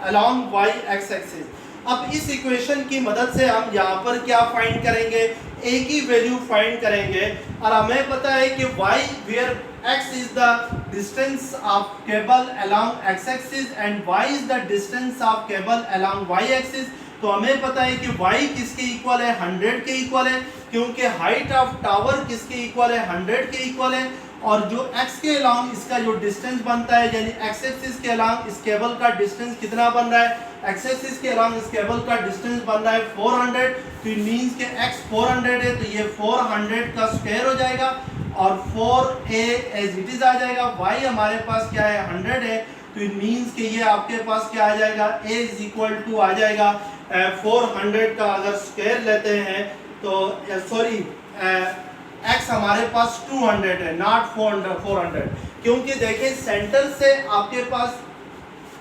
along y x axis. अब इस इक्वेशन की मदद से हम यहाँ पर क्या फाइंड करेंगे, a की वैल्यू फाइंड करेंगे। और हमें पता है कि y where x is the distance of cable along x axis and y is the distance of cable along y axis। तो हमें पता है कि y किसके इक्वल है, 100 के इक्वल है, क्योंकि हाइट ऑफ टावर किसके इक्वल है, 100 के इक्वल है। और जो x के अलोंग इसका जो डिस्टेंस बनता है, यानी x एक्सिस के अलोंग इस केबल का डिस्टेंस कितना बन रहा है, x एक्सिस के अलोंग इस केबल का डिस्टेंस बन रहा है 400। तो इट मींस के x 400 है, तो ये 400 का स्क्वायर हो जाएगा और 4a एज इट इज आ जाएगा। y हमारे पास क्या है, 100 है, तो इट मींस कि ये आपके पास क्या आ जाएगा, a इज इक्वल टू आ जाएगा 400 का अगर स्क्वायर लेते हैं तो सॉरी x हमारे पास 200 है, नॉट 400, क्योंकि देखें सेंटर से आपके पास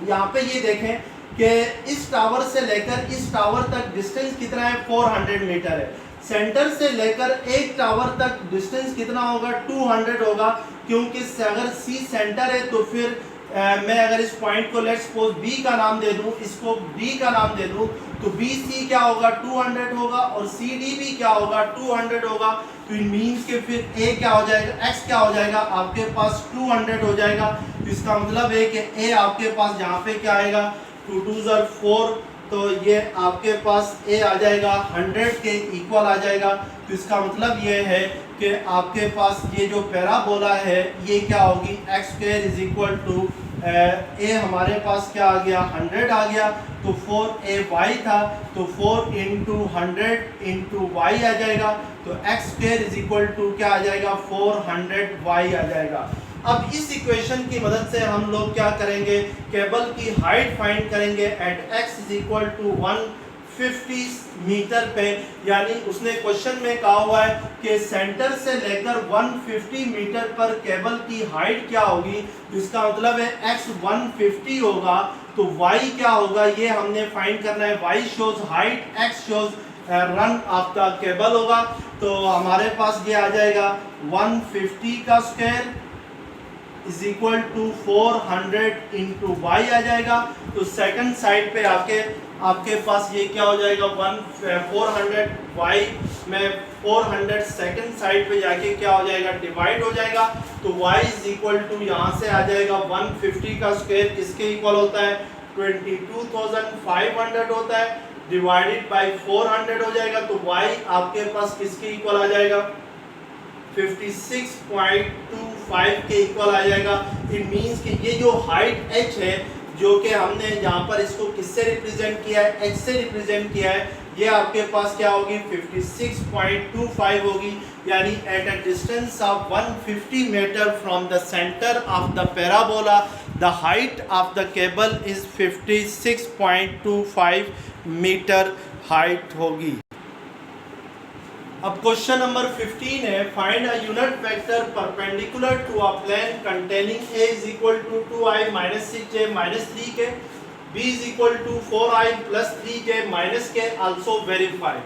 यहाँ पे ये देखें कि इस टावर से लेकर इस टावर तक डिस्टेंस कितना है, 400 मीटर है। सेंटर से लेकर एक टावर तक डिस्टेंस कितना होगा, 200 होगा, क्योंकि अगर C सेंटर है तो फिर मैं अगर इस पॉइंट को लेट्स सपोज B का नाम दे दूं, इसको D का नाम दे दूं, तो BC क्या होगा, 200 होगा और CD भी क्या होगा, 200 होगा। तो इट मींस के फिर A क्या हो जाएगा, X क्या हो जाएगा, आपके पास 200 हो जाएगा। तो इसका मतलब है कि A आपके पास यहाँ पे क्या आएगा, 2 2 are 4, तो ये आपके पास A आ जाएगा 100 के इक्वल आ जाएगा। तो इसका मतलब ये है कि आपके पास ये जो पैराबोला है ये क्या होगी, x square is equal to A हमारे पास क्या आ गया, 100 आ गया, तो 4ay था, तो 4 इंटू 100 इंटू y आ जाएगा, तो x square is equal to क्या आ जाएगा, 400y आ जाएगा। अब इस इक्वेशन की मदद से हम लोग क्या करेंगे, केबल की हाइट फाइंड करेंगे at x is equal to 150 metre पे। यानी उसने क्वेश्चन में कहा हुआ है कि सेंटर से लेकर 150 मीटर पर केबल की हाइट क्या होगी, तो इसका मतलब है x 150 होगा, तो y क्या होगा ये हमने फाइंड करना है। y shows height, x shows run of the cable होगा। तो हमारे पास ये आ जाएगा 150 का square is equal to 400 into Y आ जाएगा। तो सेकंड साइड पे आपके पास ये क्या हो जाएगा, 400 वाई में 400 सेकंड साइड पे जाके क्या हो जाएगा, डिवाइड हो जाएगा। तो y इज इक्वल टू यहाँ से आ जाएगा 150 का स्क्वायर किसके इक्वल होता है, 22,500 होता है, डिवाइडेड बाय 400 हो जाएगा। तो y आपके पास किसके इक्वल आ जाएगा, 56.25 के इक्वल आ जाएगा। इट मींस कि ये जो हाइट h है, जो कि हमने यहाँ पर इसको किससे रिप्रेजेंट किया है, h से रिप्रेजेंट किया है, ये आपके पास क्या होगी, 56.25 होगी। यानी at a distance of 150 metre from the centre of the parabola the height of the cable is 56.25 metre height होगी। अब क्वेश्चन नंबर 15 है, find a unit vector perpendicular to a plane containing a is equal to 2i minus 6j minus 3k, b is equal to 4i plus 3j minus k, also verify.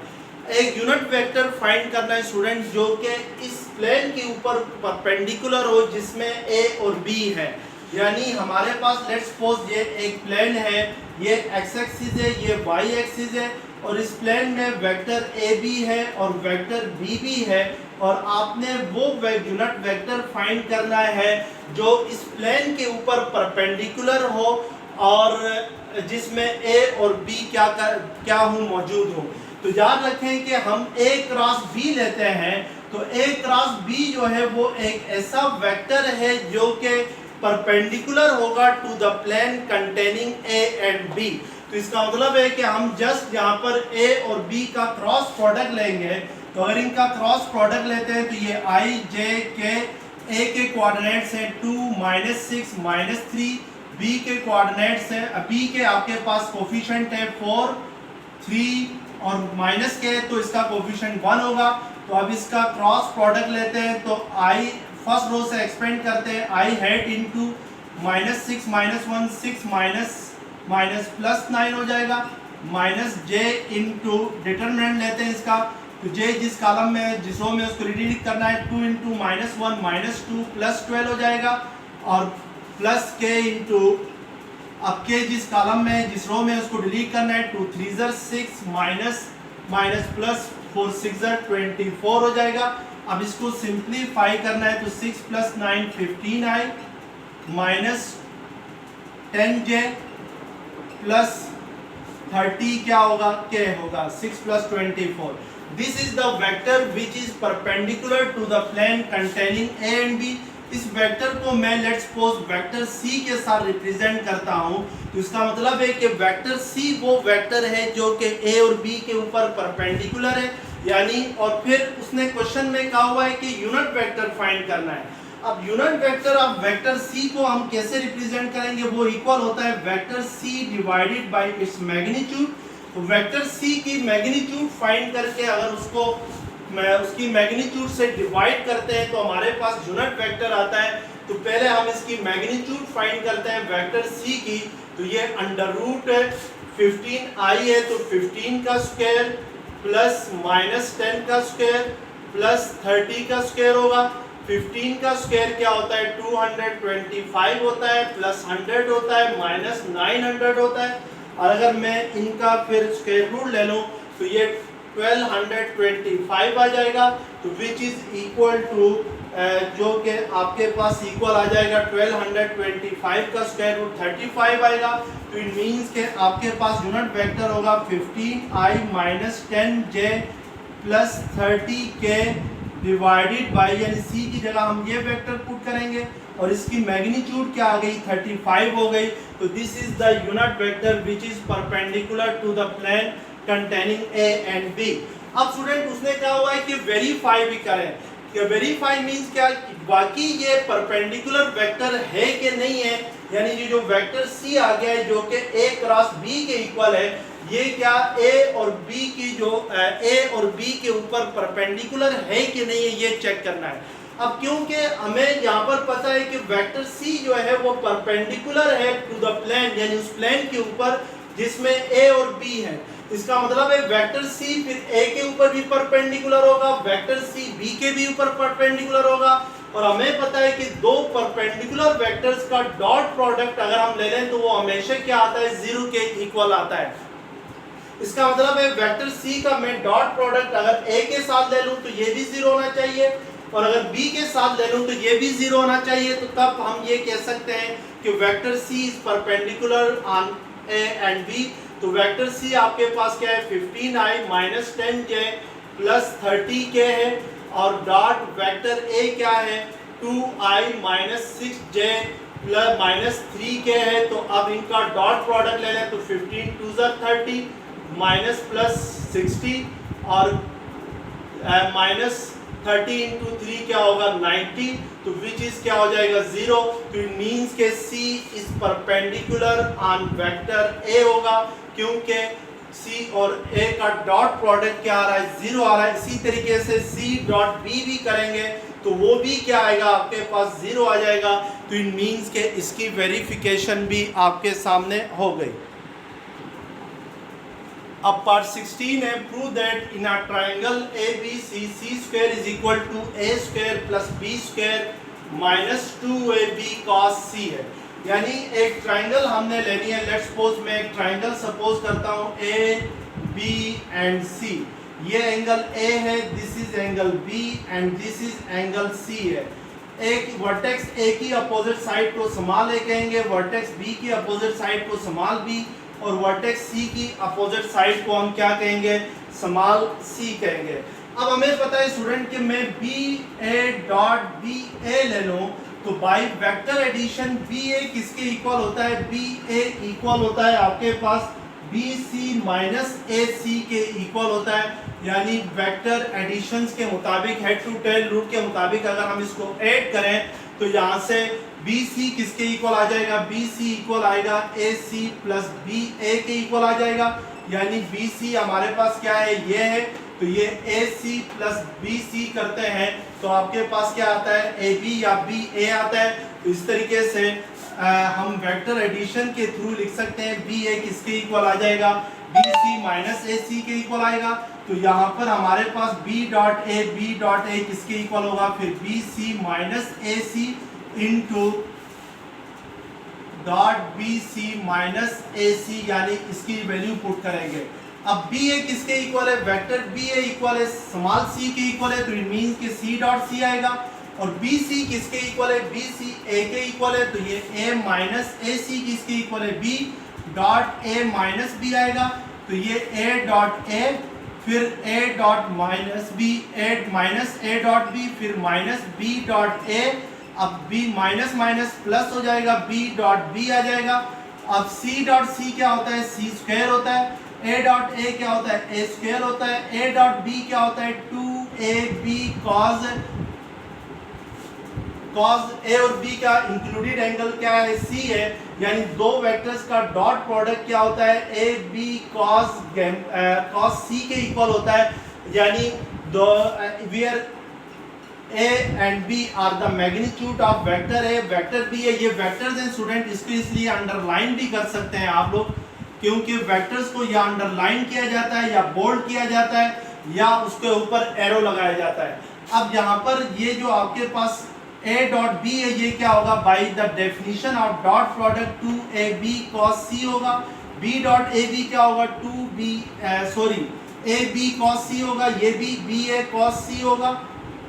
एक unit vector find करना है student जो कि इस plane के ऊपर perpendicular हो जिसमें a और b है। यानी हमारे पास लेट्स सपोज ये एक प्लेन है, ये x एक्सिस है, ये y एक्सिस है, और इस प्लेन में वेक्टर ए बी है और वेक्टर बी भी है, और आपने वो यूनिट वेक्टर फाइंड करना है जो इस प्लेन के ऊपर परपेंडिकुलर हो और जिसमें ए और बी क्या हो मौजूद हो। तो याद रखें कि हम ए क्रॉस बी लेते हैं, तो ए क्रॉस बी जो है वो एक ऐसा वेक्टर है जो कि परपेंडिकुलर होगा to the plane containing A and B. तो इसका मतलब है कि हम जस्ट यहाँ पर a और b का क्रॉस प्रोडक्ट लेंगे। तो अगर इनका क्रॉस प्रोडक्ट लेते हैं तो ये i j k, a के कोऑर्डिनेट्स हैं 2 -6 -3, b के कोऑर्डिनेट्स हैं b के आपके पास कोफिशिएंट है 4 3 और माइनस के, तो इसका कोफिशिएंट 1 होगा। तो अब इसका क्रॉस प्रोडक्ट लेते हैं, तो i फर्स्ट रो से एक्सपेंड करते हैं, i head into -6 -1 6 minus plus 9 हो जाएगा, माइनस j इंटू डिटरमिनेंट लेते हैं इसका, तो j जिस कॉलम में जिस रो में उसको डिलीट करना है 2 इंटू -1 -2 प्लस 12 हो जाएगा, और प्लस k इंटू अब k जिस कॉलम में जिस रो में उसको डिलीट करना है 2 3 6 माइनस प्लस 4 6 24 हो जाएगा। अब इसको सिंप्लीफाई करना है तो 6 + 9 15i माइनस 10j प्लस 30 क्या होगा, k होगा, 6 + 24. This is the vector which is perpendicular to the plane containing a and b. इस वेक्टर को मैं लेट्स सपोज वेक्टर c के साथ रिप्रेजेंट करता हूं, तो इसका मतलब है कि वेक्टर c वो वेक्टर है जो कि a और b के ऊपर परपेंडिकुलर है, यानी और फिर उसने क्वेश्चन में कहा हुआ है कि यूनिट वेक्टर फाइंड करना है। अब यूनिट वेक्टर, अब वेक्टर c को हम कैसे रिप्रेजेंट करेंगे, वो इक्वल होता है vector c divided by its magnitude. तो वेक्टर c की मैग्नीट्यूड फाइंड करके अगर उसको उसकी मैग्नीट्यूड से डिवाइड करते हैं तो हमारे पास यूनिट वेक्टर आता है। तो पहले हम इसकी मैग्नीट्यूड फाइंड करते हैं वेक्टर c की, तो ये अंडर रूट 15i है, तो 15 का स्क्वायर प्लस माइनस 10 का स्क्वायर प्लस 30 का स्क्वायर होगा। 15 का स्क्वायर क्या होता है, 225 होता है, प्लस 100 होता है, माइनस 900 होता है। और अगर मैं इनका फिर स्क्वायर रूट ले लूँ तो ये 1225 आ जाएगा, तो विच इज इक्वल टू जो कि आपके पास इक्वल आ जाएगा 1225 का स्क्वायर रूट 35 आएगा। तो इट मीन्स के आपके पास यूनिट वेक्टर होगा 15i minus 10j plus 30k divided by, यानी c की जगह हम ये वेक्टर पुट करेंगे और इसकी मैग्नीट्यूड क्या आ गई, 35 हो गई। तो this is the unit vector which is perpendicular to the plane containing a and b। अब स्टूडेंट उसने कहा हुआ है कि वेरीफाई भी करें, कि वेरीफाई मींस क्या, बाकी ये परपेंडिकुलर वेक्टर है कि नहीं है, यानी ये जो वेक्टर c आ गया है जो कि a क्रॉस b के इक्वल है, ये क्या a और b की जो a और b के ऊपर परपेंडिकुलर है कि नहीं है, ये चेक करना है। अब क्योंकि हमें यहाँ पर पता है कि वेक्टर c जो है वो परपेंडिकुलर है टू द प्लेन, यानी उस प्लेन के ऊपर जिसमें a और b है, इसका मतलब है वेक्टर c फिर a के ऊपर भी परपेंडिकुलर होगा, वेक्टर c b के भी ऊपर परपेंडिकुलर होगा। और हमें पता है कि दो परपेंडिकुलर वेक्टर्स का डॉट प्रोडक्ट अगर हम ले लें तो वो हमेशा क्या आता है, 0 के इक्वल आता है। इसका मतलब है वेक्टर c का मैं डॉट प्रोडक्ट अगर a के साथ ले लूं तो ये भी 0 होना चाहिए, और अगर b के साथ ले लूं तो ये भी 0 होना चाहिए। तो तब हम ये कह सकते हैं कि vector c is perpendicular on a and b। तो वेक्टर c आपके पास क्या है, 15i minus 10j plus 30k है, और डॉट वेक्टर a क्या है, 2i minus 6j plus minus 3k है। तो अब इनका डॉट प्रोडक्ट ले लें तो 15 2 30 माइनस प्लस 60 और माइनस 30 इंटू 3 क्या होगा, 90। तो विच इज क्या हो जाएगा, 0। तो इट मीन्स के c is perpendicular on vector a होगा, क्योंकि c और a का डॉट प्रोडक्ट क्या आ रहा है, 0 आ रहा है। इसी तरीके से c डॉट b भी करेंगे तो वो भी क्या आएगा, आपके पास 0 आ जाएगा। तो इट मीन्स के इसकी वेरिफिकेशन भी आपके सामने हो गई। अब पार्ट 16 है, prove that in a triangle ABC c square is equal to a square plus b square minus 2ab cos c है। यानी एक ट्रायंगल हमने लेनी है, लेट्स सपोज मैं एक ट्रायंगल सपोज करता हूँ a b एंड c। ये एंगल a है, this is angle b and this is angle c है। एक वर्टेक्स a की अपोजिट साइड को स्मॉल a कहेंगे, वर्टेक्स b की अपोजिट साइड को स्मॉल b, और वर्टेक्स c की अपोजिट साइड को हम क्या कहेंगे, स्मॉल c कहेंगे। अब हमें पता है स्टूडेंट कि मैं बी ए डॉट बी ए ले लूँ तो बाई वेक्टर एडिशन बी ए किसके इक्वल होता है, बी ए इक्वल होता है आपके पास बी सी माइनस ए सी के इक्वल होता है। यानी वेक्टर एडिशंस के मुताबिक हेड टू टेल रूट के मुताबिक अगर हम इसको ऐड करें तो यहाँ से बी सी किसके इक्वल आ जाएगा, बी सी इक्वल आएगा ए सी प्लस बी ए के इक्वल आ जाएगा। यानी बी सी हमारे पास क्या है, ये है, तो ये ए सी प्लस बी सी करते हैं तो आपके पास क्या आता है, ए बी या बी ए आता है। तो इस तरीके से हम वेक्टर एडिशन के थ्रू लिख सकते हैं बी ए किसके इक्वल आ जाएगा, बी सी माइनस ए सी के इक्वल आएगा। तो यहाँ पर हमारे पास बी डॉट ए किसके इक्वल होगा, फिर B C minus A C into dot B C minus A C, यानी इसकी वैल्यू पुट करेंगे अब बी ए किसके इक्वल है, वेक्टर बी ए इक्वल है स्मॉल सी के इक्वल है, तो इट मींस कि सी डॉट सी आएगा। और बी सी किसके इक्वल है, बी सी ए के इक्वल है, तो ये ए माइनस ए सी किसके इक्वल है, B dot A minus B आएगा। तो ये ए डॉट ए, फिर A dot minus B, A minus A dot B, फिर माइनस बी डॉट ए। अब बी माइनस माइनस प्लस हो जाएगा, बी डॉट बी आ जाएगा। अब सी डॉट सी क्या होता है, सी स्क्वायर होता है। ए डॉट ए क्या होता है, ए स्क्वायर होता है। ए डॉट बी क्या होता है, 2ab cos, cos ए और बी का इंक्लूडेड एंगल क्या है, सी है। यानी दो वेक्टर्स का डॉट प्रोडक्ट क्या होता है, ए बी cos सी के इक्वल होता है। यानी दो where A and B are the magnitude of vector A, vector B है। ये वेक्टर्स हैं स्टूडेंट, इसको इसलिए अंडरलाइन भी कर सकते हैं आप लोग, क्योंकि वेक्टर्स को या अंडरलाइन किया जाता है या बोल्ड किया जाता है या उसके ऊपर एरो लगाया जाता है। अब यहाँ पर ये जो आपके पास a डॉट बी है, ये क्या होगा, by the definition of dot product 2ab cos c होगा। b डॉट ए बी क्या होगा, 2b sorry ab cos c होगा, ये भी ba cos c होगा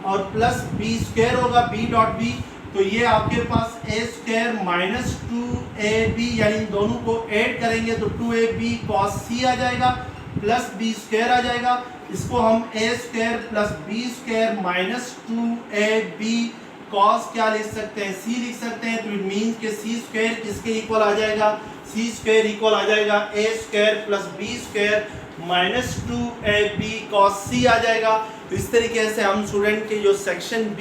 और प्लस b स्क्वायर होगा b डॉट b। तो ये आपके पास ए स्क्वायर माइनस 2ab, यानी इन दोनों को ऐड करेंगे तो 2ab cos c आ जाएगा, प्लस b स्क्वायर आ जाएगा। इसको हम A square plus b square minus 2ab cos क्या लिख सकते हैं, c लिख सकते हैं। तो इट मीन्स कि c स्क्वायर किसके इक्वल आ जाएगा, c स्क्वायर इक्वल आ जाएगा a square plus b square minus 2ab cos c आ जाएगा। तो इस तरीके से हम स्टूडेंट के जो सेक्शन बी